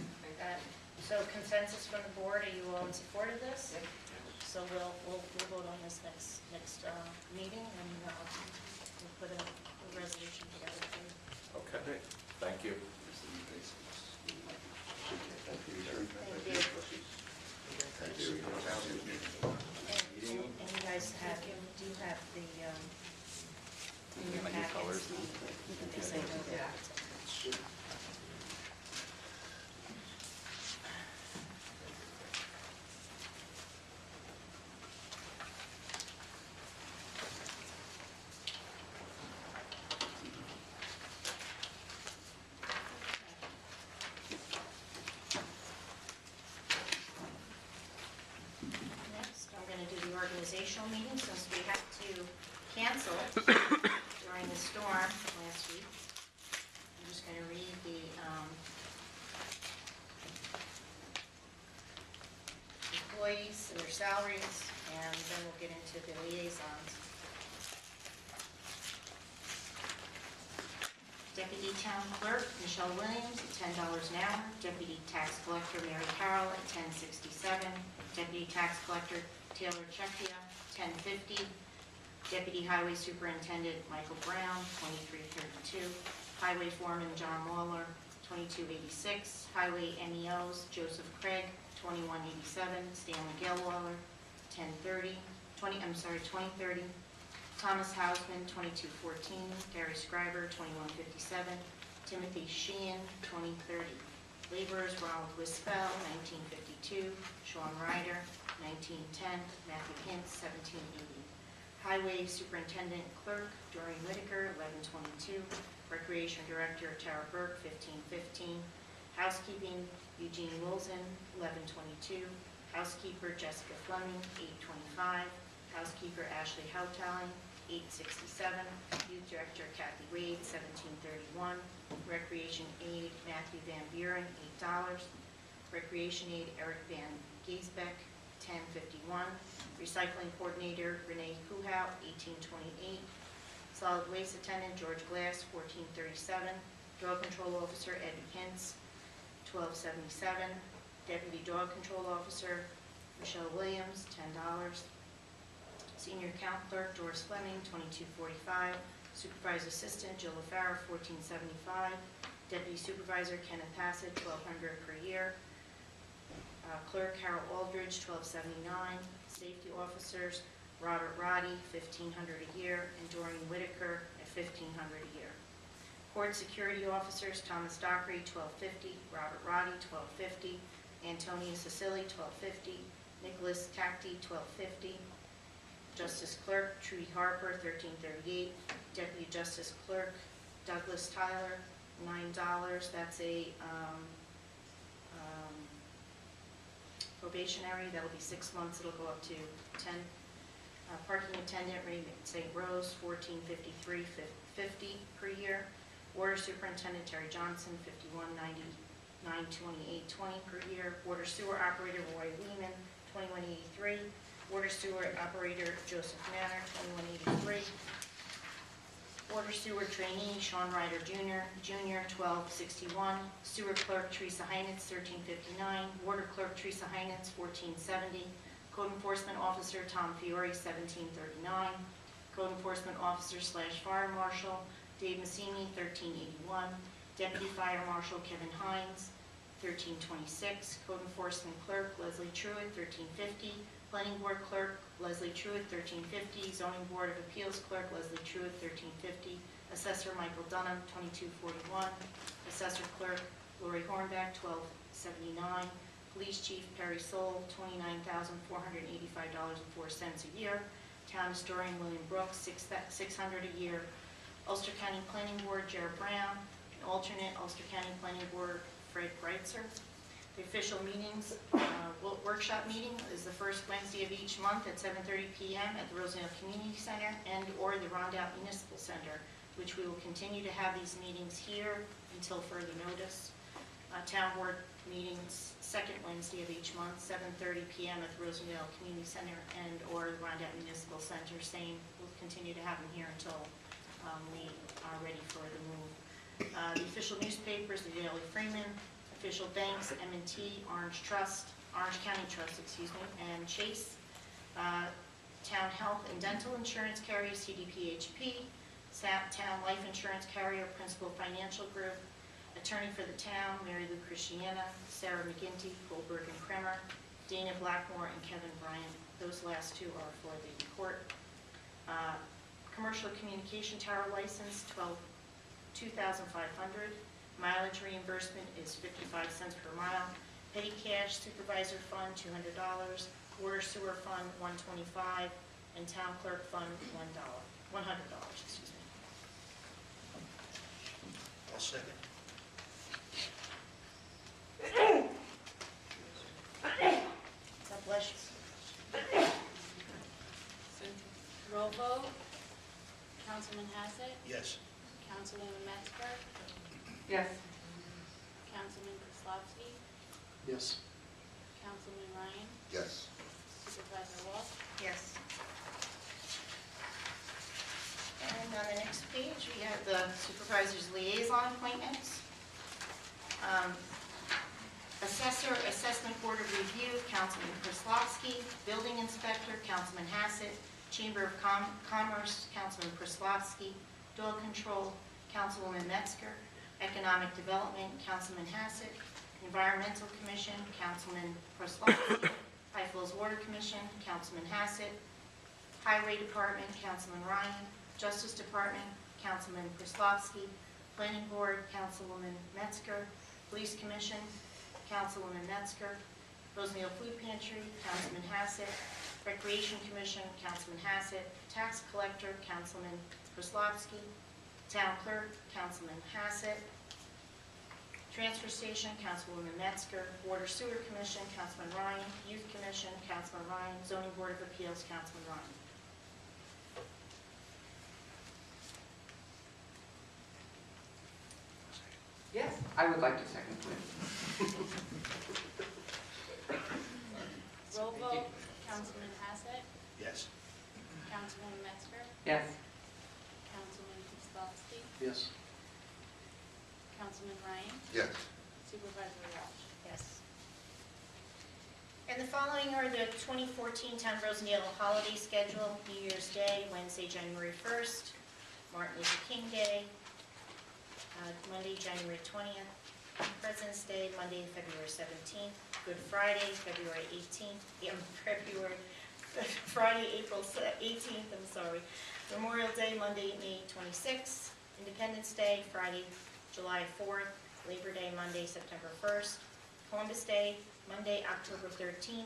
so consensus from the board, are you all in support of this? So we'll vote on this next meeting, and we'll put a resolution together for you. Okay, thank you. Thank you. Thank you. And you guys do have the, in your packets, the Next, I'm going to do the organizational meeting since we had to cancel during the storm last week. I'm just going to read the employees and their salaries, and then we'll get into the liaisons. Deputy Town Clerk Michelle Williams at $10 an hour. Deputy Tax Collector Mary Carroll at $10.67. Deputy Tax Collector Taylor Checkia, $10.50. Deputy Highway Superintendent Michael Brown, $23.32. Highway Foreman John Waller, $22.86. Highway MEOs Joseph Craig, $21.87. Stanley Gilwaller, 2030. Thomas Hausman, 2214. Gary Scriber, 2157. Timothy Sheehan, 2030. Laborers, Ronald Wispel, 1952. Sean Ryder, 1910. Matthew Hintz, 1780. Highway Superintendent Clerk, Doreen Whitaker, 1122. Recreation Director, Tara Burke, 1515. Housekeeping, Eugene Wilson, 1122. Housekeeper, Jessica Fleming, 825. Housekeeper, Ashley Houghton, 867. Youth Director, Kathy Wade, 1731. Recreation Aide, Matthew Van Buren, $8. Recreation Aide, Eric Van Gaesbeck, 1051. Recycling Coordinator, Renee Kuhau, 1828. Solid Waste Attendant, George Glass, 1437. Dog Control Officer, Ed Hintz, 1277. Deputy Dog Control Officer, Michelle Williams, $10. Senior Account Clerk, Doris Fleming, 2245. Supervisor Assistant, Jill LaFaro, 1475. Deputy Supervisor, Kenneth Hassett, $1,200 per year. Clerk, Harold Aldridge, $1,279. Safety Officers, Robert Roddy, $1,500 a year, and Doreen Whitaker at $1,500 a year. Court Security Officers, Thomas Dockery, $1,250. Robert Roddy, $1,250. Antonia Cecily, $1,250. Nicholas Cacti, $1,250. Justice Clerk, Trudy Harper, $1,338. Deputy Justice Clerk, Douglas Tyler, $9. That's a probationary. That'll be 6 months. It'll go up to 10. Parking Attendant, Ray St. Rose, $1453.50 per year. Water Superintendent, Terry Johnson, $51.99, $28.20 per year. Water Sewer Operator, Roy Lehman, $21.83. Water Sewer Operator, Joseph Manor, $21.83. Water Sewer Trainee, Sean Ryder Jr., $12.61. Sewer Clerk, Teresa Heinitz, $13.59. Water Clerk, Teresa Heinitz, $14.70. Code Enforcement Officer, Tom Fiore, $17.39. Code Enforcement Officer / Fire Marshal, Dave Massini, $13.81. Deputy Fire Marshal, Kevin Hines, $13.26. Code Enforcement Clerk, Leslie Truitt, $13.50. Planning Board Clerk, Leslie Truitt, $13.50. Zoning Board of Appeals Clerk, Leslie Truitt, $13.50. Assessor Michael Dunham, $22.41. Assessor Clerk, Lori Hornbeck, $12.79. Police Chief Perry Soule, $29,485.04 a year. Town Historian William Brooks, $600 a year. Ulster County Planning Board, Jared Brown. An alternate, Ulster County Planning Board, Fred Breitzer. The official meetings, workshop meeting is the first Wednesday of each month at 7:30 p.m. at the Rosendale Community Center and or the Rondell Municipal Center, which we will continue to have these meetings here until further notice. Town Board meetings, second Wednesday of each month, 7:30 p.m. at the Rosendale Community Center and or the Rondell Municipal Center. Same, we'll continue to have them here until we are ready for the move. The official newspapers, the Daily Freeman, official banks, M&T, Orange County Trust, and Chase. Town Health and Dental Insurance Carrier, CDPHP. Town Life Insurance Carrier, Principal Financial Group. Attorney for the town, Mary Lou Christiana, Sarah McGinty, Goldberg and Kremer, Dana Blackmore, and Kevin Bryant. Those last two are for the court. Commercial Communication Tower License, $2,500. Mileage reimbursement is 55 cents per mile. Petty Cash Supervisor Fund, $200. Water Sewer Fund, $125. And Town Clerk Fund, $100. Excuse me. I'll second. God bless you. Roll vote. Councilman Hassett, Yes. Councilwoman Metzger, Yes. Councilman Kozlowski, Yes. Councilman Ryan, Yes. Supervisor Walsh. Yes. And on the next page, we have the Supervisor's Liaison appointments. Assessor, Assessment Board of Review, Councilman Kozlowski. Building Inspector, Councilman Hassett. Chamber of Commerce, Councilman Kozlowski. Dog Control, Councilwoman Metzger. Economic Development, Councilman Hassett. Environmental Commission, Councilman Kozlowski. High Falls Water Commission, Councilman Hassett. Highway Department, Councilman Ryan. Justice Department, Councilman Prislavsky. Planning Board, Councilwoman Metzger. Police Commission, Councilwoman Metzger. Rosendale Food Pantry, Councilman Hassett. Recreation Commission, Councilman Hassett. Tax Collector, Councilman Prislavsky. Town Clerk, Councilman Hassett. Transfer Station, Councilwoman Metzger. Water Sewer Commission, Councilman Ryan. Youth Commission, Councilman Ryan. Zoning Board of Appeals, Councilman Ryan. Yes, I would like to second, please. Roll vote, Councilman Hassett, Yes. Councilwoman Metzger, Yes. Councilman Prislavsky, Yes. Councilman Ryan, Yes. Supervisor Walsh. Yes. And the following are the 2014 Town of Rosendale holiday schedule. New Year's Day, Wednesday, January 1st. Martin Luther King Day, Monday, January 20th. President's Day, Monday, February 17th. Good Friday, February 18th. Friday, April 18th, I'm sorry. Memorial Day, Monday, May 26th. Independence Day, Friday, July 4th. Labor Day, Monday, September 1st. Columbus Day, Monday, October 13th.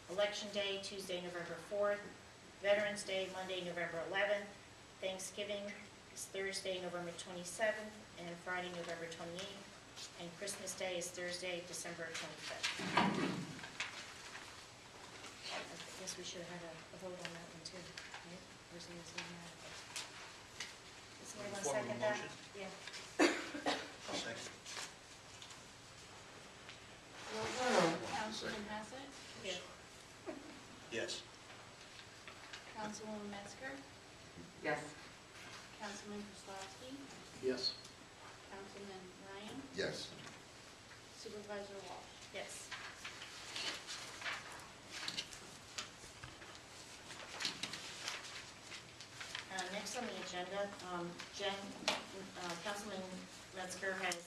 Election Day, Tuesday, November 4th. Veterans Day, Monday, November 11th. Thanksgiving is Thursday, November 27th, and Friday, November 28th. And Christmas Day is Thursday, December 25th. I guess we should have had a vote on that one too, right? Or is it automatic? Does somebody want to Form of second that? motion? Yeah. I'll second. Roll vote, Councilman Hassett, Yeah. Yes. Councilwoman Metzger, Yes. Councilman Prislavsky, Yes. Councilman Ryan, Yes. Supervisor Walsh. Yes. Next on the agenda, Councilman Metzger has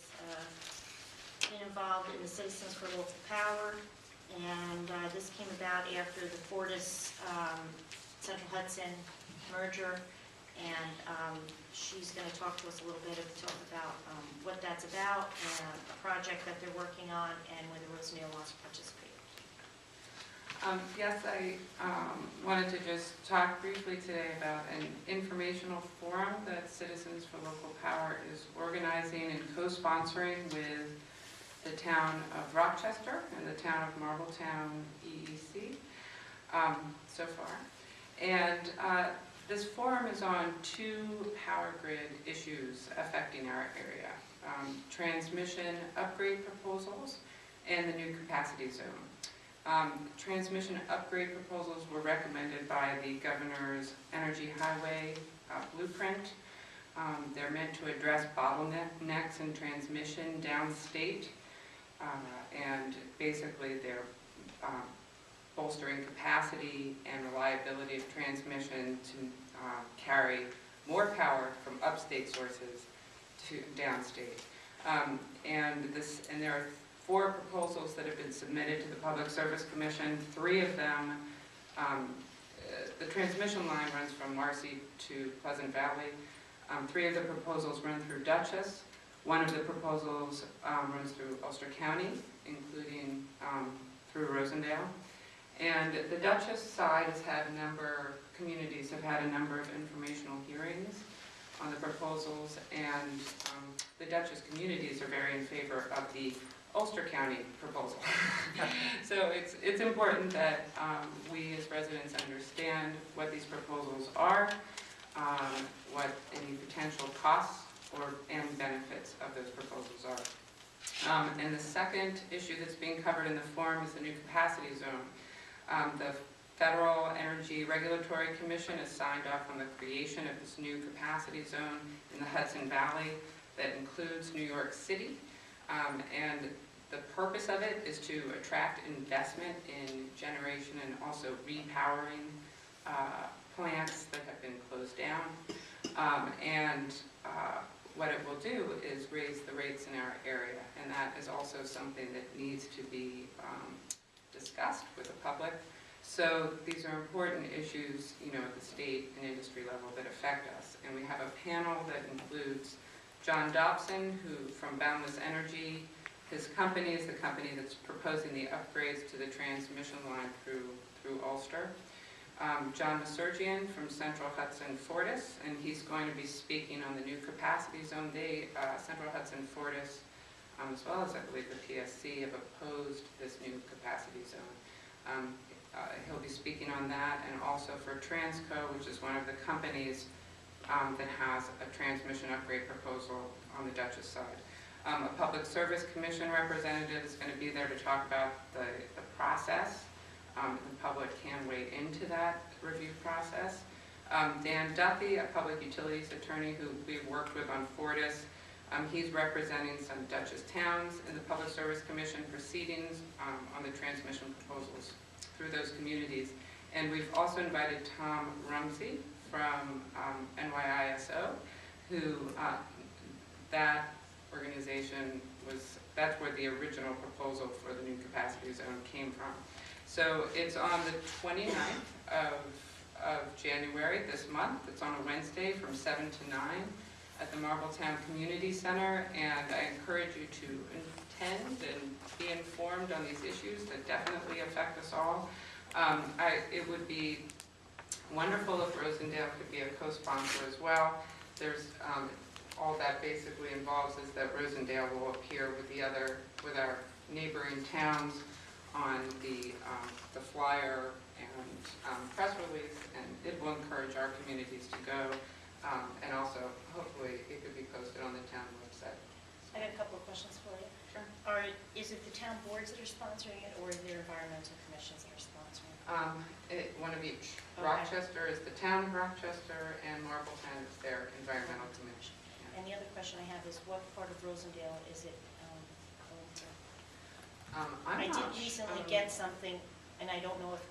been involved in the Citizens for Local Power, and this came about after the Fortis Central Hudson merger, and she's going to talk to us a little bit about what that's about, and a project that they're working on, and whether Rosendale wants to participate. Yes, I wanted to just talk briefly today about an informational forum that Citizens for Local Power is organizing and co-sponsoring with the town of Rochester and the town of Marbletown EEC so far. And this forum is on two power grid issues affecting our area. Transmission upgrade proposals and the new capacity zone. Transmission upgrade proposals were recommended by the governor's Energy Highway blueprint. They're meant to address bottlenecks in transmission downstate, and basically they're bolstering capacity and reliability of transmission to carry more power from upstate sources to downstate. And there are 4 proposals that have been submitted to the Public Service Commission. 3 of them, the transmission line runs from Marcy to Pleasant Valley. 3 of the proposals run through Dutchess. 1 of the proposals runs through Ulster County, including through Rosendale. And the Dutchess side has had communities have had a number of informational hearings on the proposals, and the Dutchess communities are very in favor of the Ulster County proposal. So it's important that we as residents understand what these proposals are, what any potential costs and benefits of those proposals are. And the second issue that's being covered in the forum is the new capacity zone. The Federal Energy Regulatory Commission has signed off on the creation of this new capacity zone in the Hudson Valley that includes New York City. And the purpose of it is to attract investment in generation and also repowering plants that have been closed down. What it will do is raise the rates in our area, and that is also something that needs to be discussed with the public. So these are important issues, at the state and industry level that affect us. And we have a panel that includes John Dobson, who from Boundless Energy, his company is the company that's proposing the upgrades to the transmission line through Ulster. John Metzger from Central Hudson Fortis, and he's going to be speaking on the new capacity zone. Central Hudson Fortis, as well as I believe the PSC, have opposed this new capacity zone. He'll be speaking on that, and also for Transco, which is one of the companies that has a transmission upgrade proposal on the Dutchess side. A Public Service Commission representative is going to be there to talk about the process. The public can weigh into that review process. Dan Duffy, a public utilities attorney who we've worked with on Fortis, he's representing some Dutchess towns in the Public Service Commission proceedings on the transmission proposals through those communities. And we've also invited Tom Rumsey from NYISO, who that organization that's where the original proposal for the new capacity zone came from. So it's on the 29th of January this month. It's on a Wednesday from 7 to 9 at the Marbletown Community Center, and I encourage you to attend and be informed on these issues that definitely affect us all. It would be wonderful if Rosendale could be a co-sponsor as well. There's all that basically involves is that Rosendale will appear with our neighboring towns on the flyer and press release, and it will encourage our communities to go, and also hopefully it could be posted on the town website. I have a couple of questions for you. Sure. Is it the town boards that are sponsoring it, or is there environmental commissions that are sponsoring it? One of each. Okay. Rochester is the town of Rochester, and Marbletown is their environmental commission. And the other question I have is, what part of Rosendale is it going to? I did recently get something, and I don't know if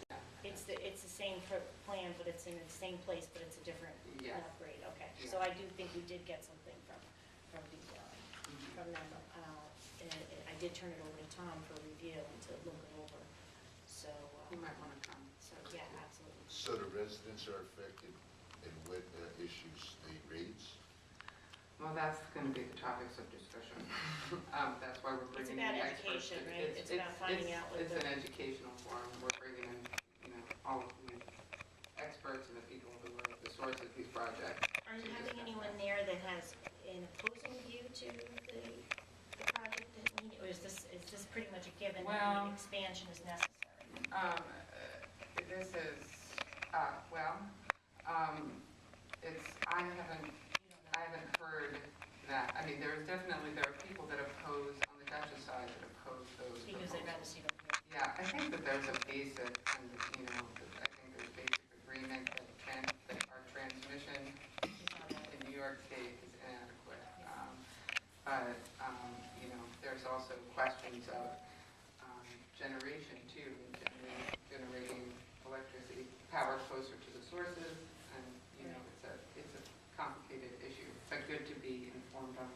it's the same plan, but it's in the same place, but it's a different upgrade. Okay, so I do think we did get something from them. And I did turn it over to Tom for review and to look it over. So You might want to come. So yeah, absolutely. So the residents are affected, and what issues they raise? Well, that's going to be the topics of discussion. That's why we're bringing in about experts. education, right? It's about finding out what It's an educational forum. We're bringing in, all of the experts and the people who are the source of these projects. Are you having anyone there that has an opposing view to the project, or is this pretty much a given that the expansion is necessary? This is, I haven't heard that. I mean, there are people that oppose, on the Dutchess side, that oppose those Because they'd rather proposals. see them here. Yeah, I think that there's a basic, I think there's basic agreement that our transmission in New York State is inadequate. There's also questions of generation too, generating electricity, power closer to the sources, and it's a complicated issue, but good to be informed on.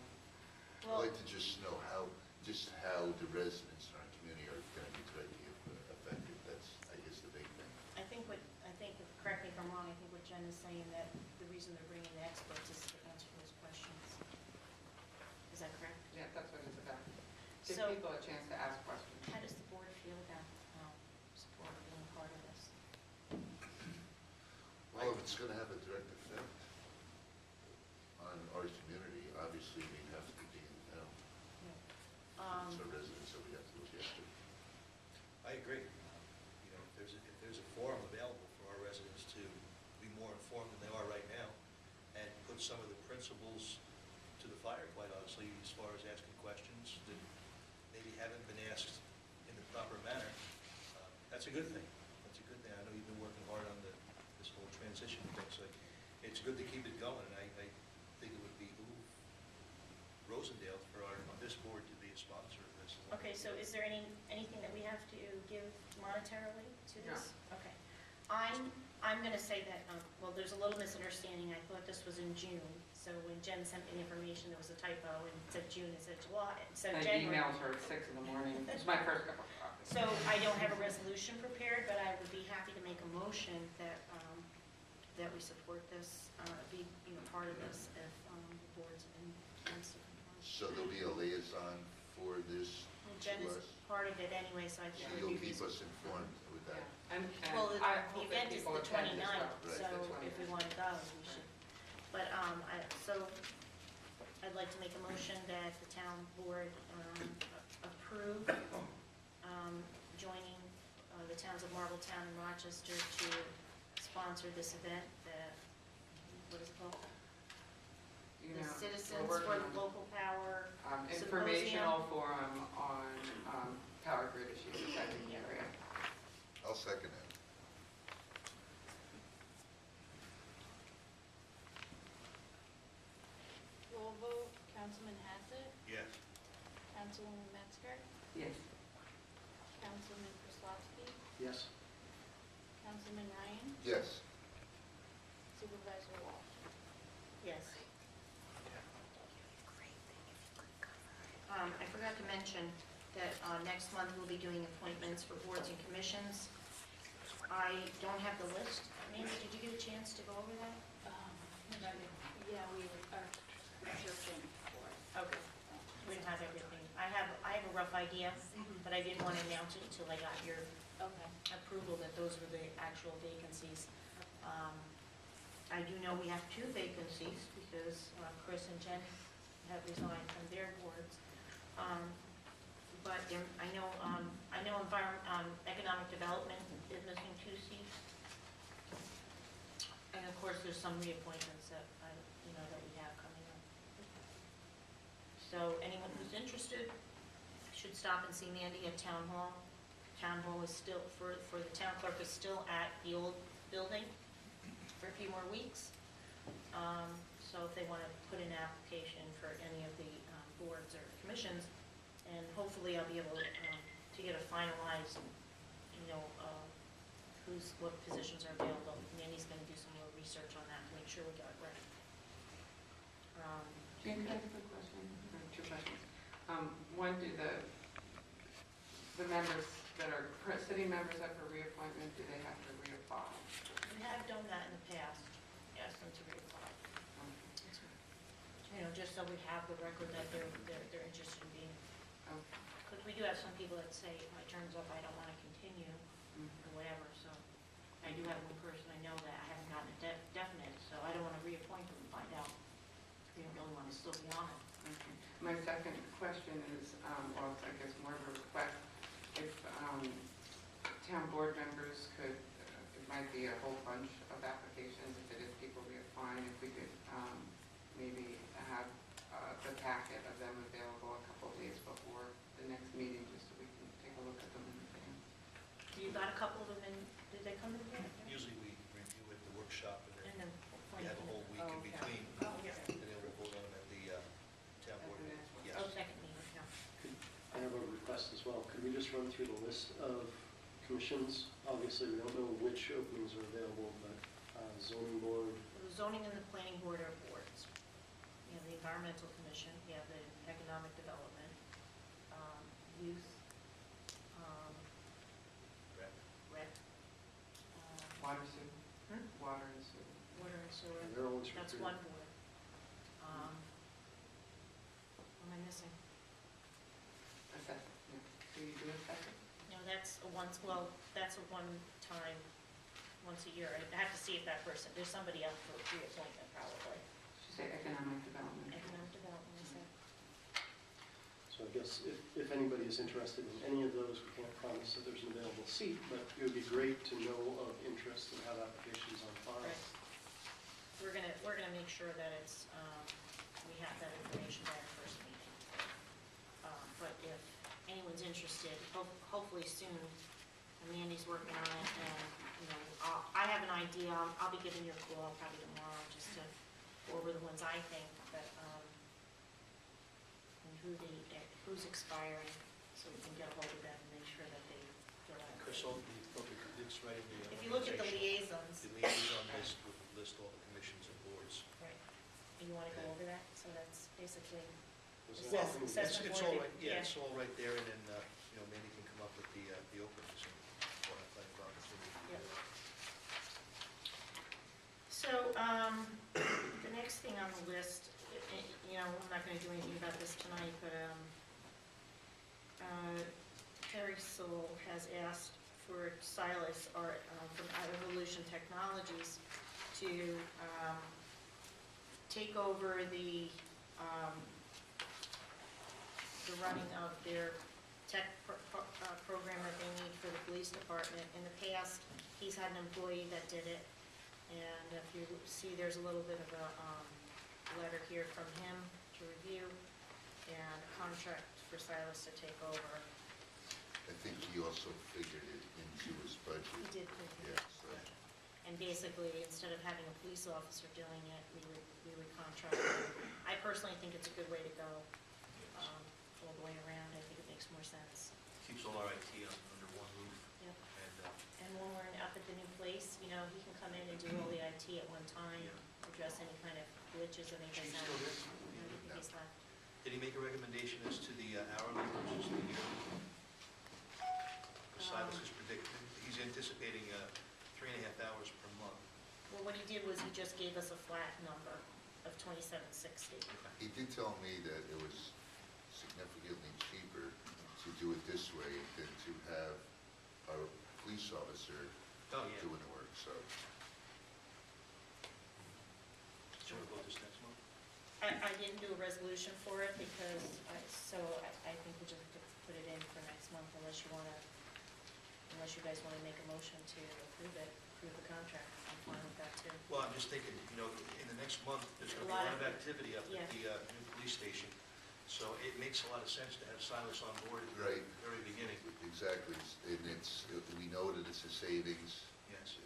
I'd like to just know how the residents in our community are going to be greatly affected. That's, I guess, the big thing. I think, correct me if I'm wrong, I think what Jen is saying, that the reason they're bringing the experts is to answer those questions. Is that correct? Yeah, that's what it's about. Give So- people a chance to ask questions. How does the board feel about support being part of this? Well, if it's going to have a direct effect on our community, obviously we have to be in the know. It's our residents that we have to look after. I agree. If there's a forum available for our residents to be more informed than they are right now, and put some of the principles to the fire, quite honestly, as far as asking questions that maybe haven't been asked in the proper manner, that's a good thing. That's a good thing. I know you've been working hard on this whole transition thing, so it's good to keep it going, and I think it would behoove Rosendale for this board to be a sponsor of this. Okay, so is there anything that we have to give monetarily to this? No. Okay. I'm going to say that, there's a little misunderstanding. I thought this was in June, So when Jen sent me the information, there was a typo, and it said June, it said July, so I January. emailed her at 6 in the morning. It was my first cup of coffee. So I don't have a resolution prepared, but I would be happy to make a motion that, that we support this, be, part of this if the board's in. So there'll be a liaison for this Jen to is us? part of it anyway, so I So think it you'll would be keep us informed with that? And Well, the I the hope that event is people the attend as 29th, well. so Right, if we want to go, we should. But, so I'd like to make a motion that the town board approve joining the towns of Marbletown and Rochester to sponsor this event, what is it called? You The know, Citizens we're for working the Local Power on Symposium. informational forum on power grid issues affecting the area. I'll second it. Roll vote, Councilman Hassett, Yes. Councilwoman Metzger, Yes. Councilman Kraslovsky, Yes. Councilman Ryan, Yes. Supervisor Walsh. Yes. I forgot to mention that next month we'll be doing appointments for boards and commissions. I don't have the list. Nancy, did you get a chance to go over that? Yeah, we are searching for it. Okay. We don't have everything. I have a rough idea, but I didn't want to announce it until I got your Okay. approval that those were the actual vacancies. I do know we have 2 vacancies because Chris and Jen have resigned from their boards. But I know economic development is missing 2 seats. And of course, there's some reappointments that that we have coming up. So anyone who's interested should stop and see Mandy at Town Hall. Town Hall is still, for the town clerk, is still at the old building for a few more weeks. So if they want to put in an application for any of the boards or commissions, and hopefully I'll be able to get a finalized, what positions are available. Mandy's going to do some more research on that to make sure we got it right. Jane, can I have a quick question? Or 2 questions. One, do the members that are sitting members up for reappointment, do they have to reapply? We have done that in the past, asked them to reapply. Just so we have the record that they're interested in being, because we do have some people that say, my term's up, I don't want to continue, or whatever, so. I do have one person I know that I haven't gotten a definite, so I don't want to reappoint them and find out we don't really want to still be on it. Okay. My second question is, well, it's, I guess more of a request. If town board members could, it might be a whole bunch of applications, if it is people reapplying, if we could maybe have the packet of them available a couple of days before the next meeting, just so we can take a look at them in advance. You got a couple of them in, did they come in here? Usually we review at the workshop and And then then. we have a whole week in okay. between. Oh, yeah. And then we'll vote on them at the town board meeting. Yes. Oh, second meeting, yeah. I have a request as well. Could we just run through the list of commissions? Obviously, we don't know which openings are available, but zoning board, The zoning and the planning board are boards. You have the environmental commission, you have the economic development, youth, Correct. rec, Water sewer? Hmm? Water and sewer. water and sewer. and they're always That's recruited. one board. What am I missing? Assessment, yeah. Do you do assessment? No, that's a once, well, that's a one-time, once a year. I have to see if that person, there's somebody else for reappointment probably. Did you say economic development? Economic development, I said. So I guess if anybody is interested in any of those, we can't promise that there's an available seat, but it would be great to know of interest and have applications on file. Right. We're gonna make sure that it's, we have that information by our first meeting. But if anyone's interested, hopefully soon, Mandy's working on it, and, I have an idea, I'll be giving you a call probably tomorrow, just to go over the ones I think that, and who's expiring, so we can get a hold of them and make sure that they fill out. Chris, it's right in the. If you look at the organization. liaisons, The liaison list would list all the commissions and boards. right, You want to go over that? So that's basically, Was It that- says- Well, says it's before all the- right, yeah, yeah. it's all right there, and then, Mandy can come up with the openings and what I think about opportunity. Yep. So, the next thing on the list, I'm not gonna do anything about this tonight, but, Terry Soul has asked for Silas, or, from Evolution Technologies, to, take over the running of their tech program that they need for the police department. In the past, he's had an employee that did it, and if you see, there's a little bit of a letter here from him to review, and a contract for Silas to take over. I think he also figured it into his budget. He did put Yeah, it. so And basically, instead of having a police officer doing it, we would contract him. I personally think it's a good way to go, all the way around. I think it makes more sense. Keeps all our IT under one roof, Yep. and, And when we're up at the new place, he can come in and do all the IT at one time, address any kind of glitches or anything. Chief's still here? I think he's left. did he make a recommendation as to the hourly versus the yearly? Silas is predicting, he's anticipating 3.5 hours per month. Well, what he did was he just gave us a flat number of $27.60. he did tell me that it was significantly cheaper to do it this way than to have a police officer Oh, yeah. doing the work, so. Should we vote this next month? I didn't do a resolution for it because, I think we'll just have to put it in for next month unless you guys want to make a motion to approve the contract. I'm fine with that too. Well, I'm just thinking, in the next month, there's going to be a lot of activity up at the new police station. So it makes a lot of sense to have Silas on board at Right. the very beginning. Exactly, and we know that it's a savings. Yes.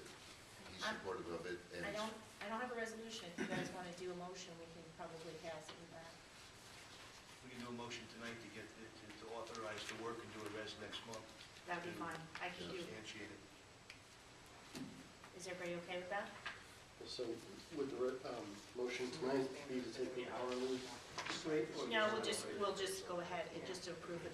He's supportive of it, and I don't have a resolution. If you guys want to do a motion, we can probably pass it with that. We can do a motion tonight to get, to authorize the work and do a res next month. That'd be fine. I can do, Substantiate it. is everybody okay with that? So would the motion tonight be to take the hourly rate? or No, just- we'll just go ahead and just approve it,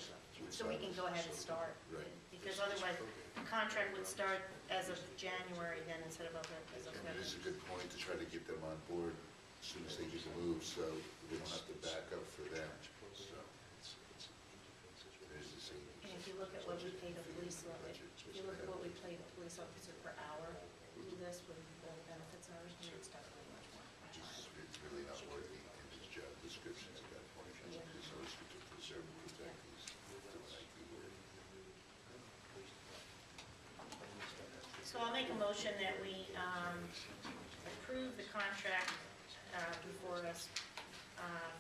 so we can go ahead and start. Right. Because otherwise, the contract would start as of January then instead of as of and it is a February. good point to try to get them on board as soon as they get the move, so we don't have to back up for them. So there's the savings. And if you look at what we pay the police, if you look at what we pay the police officer per hour, do this with the benefits and everything, it's definitely much more. It's really not worthy in his job description at that point. It's always good to preserve and protect these. So I'll make a motion that we approve the contract before us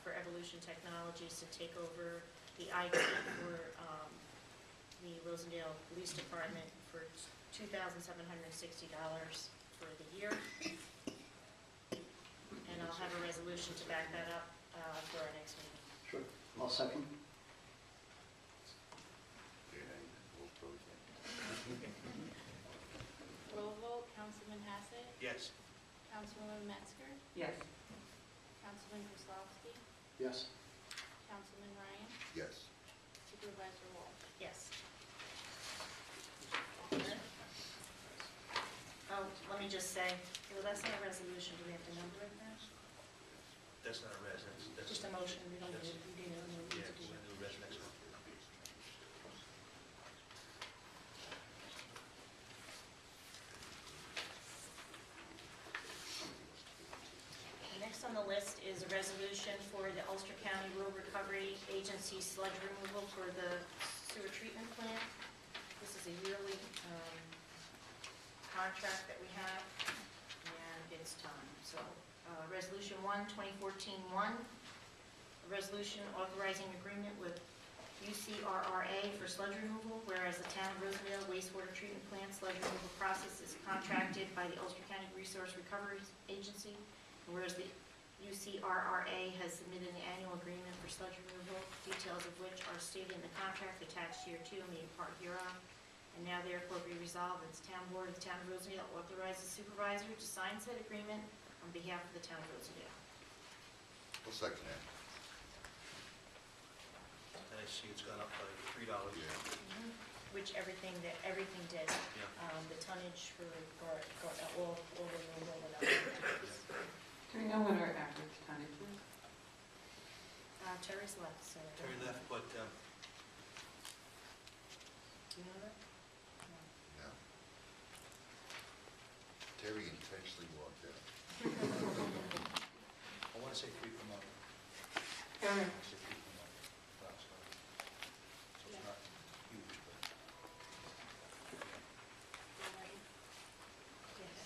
for Evolution Technologies to take over the IT for the Rosendale Police Department for $2,760 for the year. And I'll have a resolution to back that up for our next meeting. Sure, I'll second. Roll vote, Councilman Hassett, Yes. Councilwoman Metzger, Yes. Councilman Kozlowski, Yes. Councilman Ryan, Yes. Supervisor Wall. Yes. Oh, let me just say, well, that's not a resolution. Do we have to number it now? That's not a res, that's. Just a motion. We don't need That's- to do it. Yeah, we're going to do a res next month. Next on the list is a resolution for the Ulster County Rural Recovery Agency sludge removal for the sewer treatment plant. This is a yearly contract that we have, and it's time. So, Resolution 1, 2014-1, a resolution authorizing agreement with UCRRA for sludge removal, whereas the town of Rosendale wastewater treatment plant sludge removal process is contracted by the Ulster County Resource Recovery Agency, whereas the UCRRA has submitted an annual agreement for sludge removal, details of which are stated in the contract attached here to and made part hereof. And now therefore be resolved that the town board of the town of Rosendale authorize the supervisor to sign said agreement on behalf of the town of Rosendale. I'll second that. And I see it's gone up by $3. Which everything did. Yeah. The tonnage for all the removal and other. Do we know what our average tonnage is? Terry's left, so. Terry left, but Do you know that? No. Terry intentionally walked out. I want to say 3 per month. Karen? I say 3 per month. So it's not huge, but. Yes.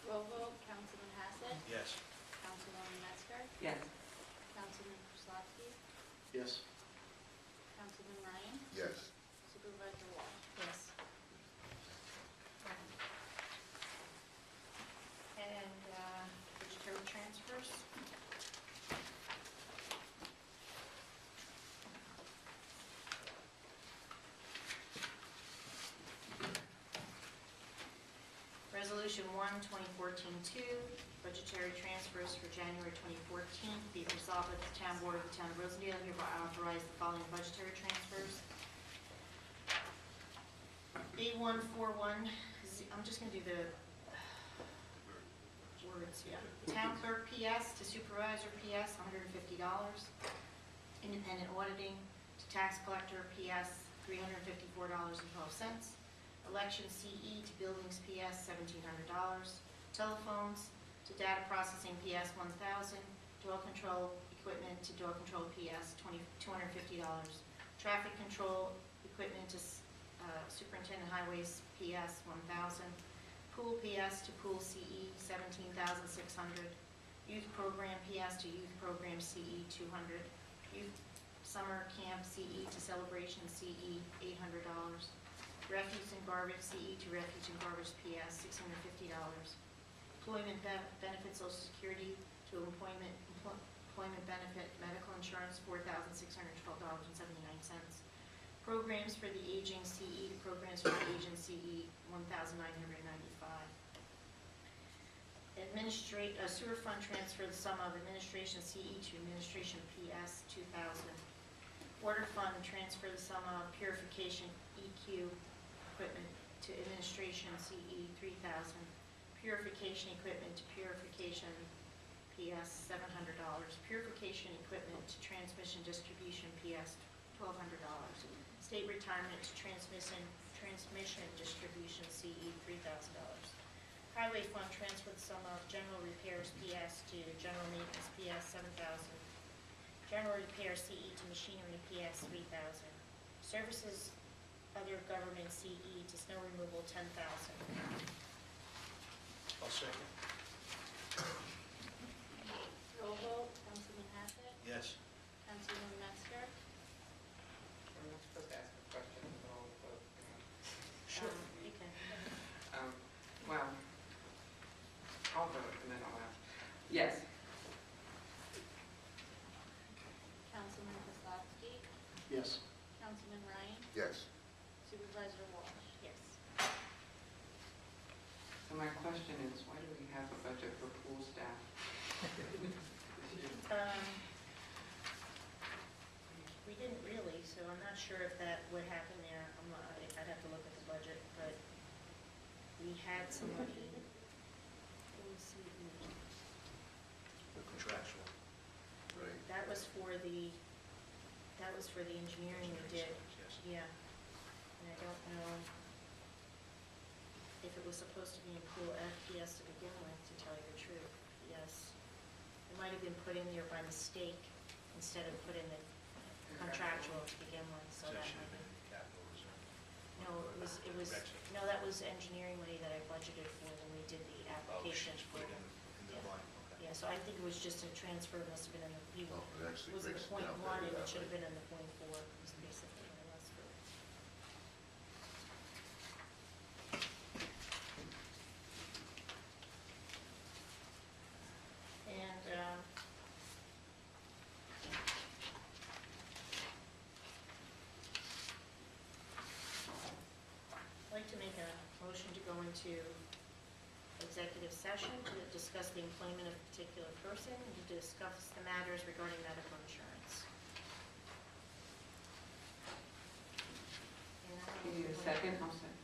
Roll vote, Councilman Hassett, Yes. Councilwoman Metzger, Yes. Councilman Kozlowski, Yes. Councilman Ryan, Yes. Supervisor Walsh. Yes. And budgetary transfers. Resolution 1, 2014-2, budgetary transfers for January 2014. Be it resolved that the Town Board of the Town of Rosendale hereby authorize the following budgetary transfers. B141, I'm just going to do the words, yeah. Town Clerk PS to Supervisor PS, $150. Independent Auditing to Tax Collector PS, $354.12. Election CE to Buildings PS, $1,700. Telephones to Data Processing PS, $1,000. Dog Control Equipment to Dog Control PS, $250. Traffic Control Equipment to Superintendent Highways PS, $1,000. Pool PS to Pool CE, $17,600. Youth Program PS to Youth Program CE, $200. Youth Summer Camp CE to Celebration CE, $800. Refuse and Garbage CE to Refuse and Garbage PS, $650. Employment Benefit Social Security to Employment Benefit Medical Insurance, $4,612.79. Programs for the Aging CE to Programs for the Aging CE, $1,995. Sewer Fund transfer the sum of Administration CE to Administration PS, $2,000. Water Fund transfer the sum of Purification EQ Equipment to Administration CE, $3,000. Purification Equipment to Purification PS, $700. Purification Equipment to Transmission Distribution PS, $1,200. State Retirement to Transmission Distribution CE, $3,000. Highway Fund transfer the sum of General Repairs PS to General Maintenance PS, $7,000. General Repairs CE to Machinery PS, $3,000. Services Other Government CE to Snow Removal, $10,000. I'll second. Roll vote, Councilman Hassett, Yes. Councilwoman Metzger, I'm not supposed to ask a question at all, but, Sure. You can. well, I'll vote and then I'll ask. Yes. Councilman Kozlowski, Yes. Councilman Ryan, Yes. Supervisor Walsh. Yes. So my question is, why do we have a budget for pool staff? We didn't really, so I'm not sure if that would happen there. I'd have to look at the budget, but we had somebody, let me see, The contractual. Right. that was for the engineering we did. Yes. Yeah. And I don't know if it was supposed to be in pool FPS to begin with, to tell you the truth. Yes. It might have been put in there by mistake instead of put in the contractual to begin with, so So that that should have might been in the capital reserve. No, no, that was engineering money that I budgeted for when we did the application Just for put it it. in the Yeah. line, okay. Yeah, so I think it was just a transfer, it must have been in the, Oh, it actually was in breaks the it down .1, and better it that should have way. been in the .4, was basically what it was for. And, I'd like to make a motion to go into executive executive session to discuss the employment of a particular person and to discuss the matters regarding medical insurance. And I You need a second? I'll second.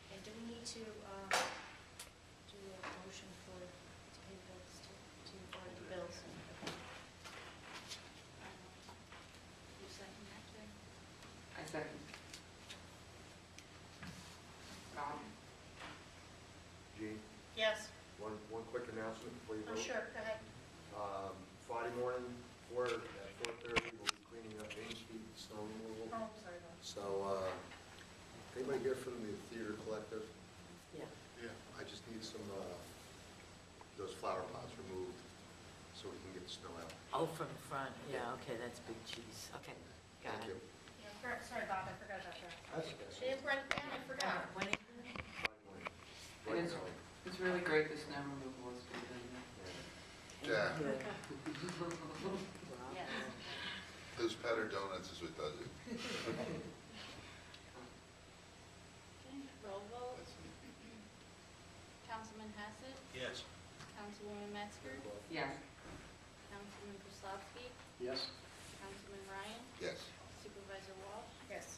And do we need to do a motion for, to pay bills, to order the bills? You second that, Jay? I second. Bob? Gene, Yes. one quick announcement before you Oh, vote. sure, go ahead. Friday morning, at 4:30, we'll be cleaning up Main Street with snow removal. Oh, I'm sorry about that. So, anybody here from the theater collective? Yeah. Yeah. I just need some, those flower pots removed so we can get the snow out. Oh, from the front, yeah, okay, that's big cheese. Okay, got Thank it. you. Yeah, sorry, Bob, I forgot about that. That's okay. I didn't write it down, I forgot. When is it? Friday morning. It Right is, now. it's really great, the snow removal is good. Isn't it? Yeah, Yes. those Patter Donuts is what does it. Okay, roll vote. Councilman Hassett, Yes. Councilwoman Metzger, Yes. Councilman Krasowski, Yes? Councilman Ryan, Yes. Supervisor Walsh, Yes.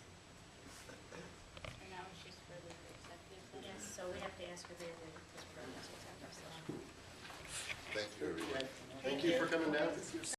and now it's just for the executive session. Yes, so we have to ask for the, this program, so it's after. Thank you, everyone. Thank you for coming down.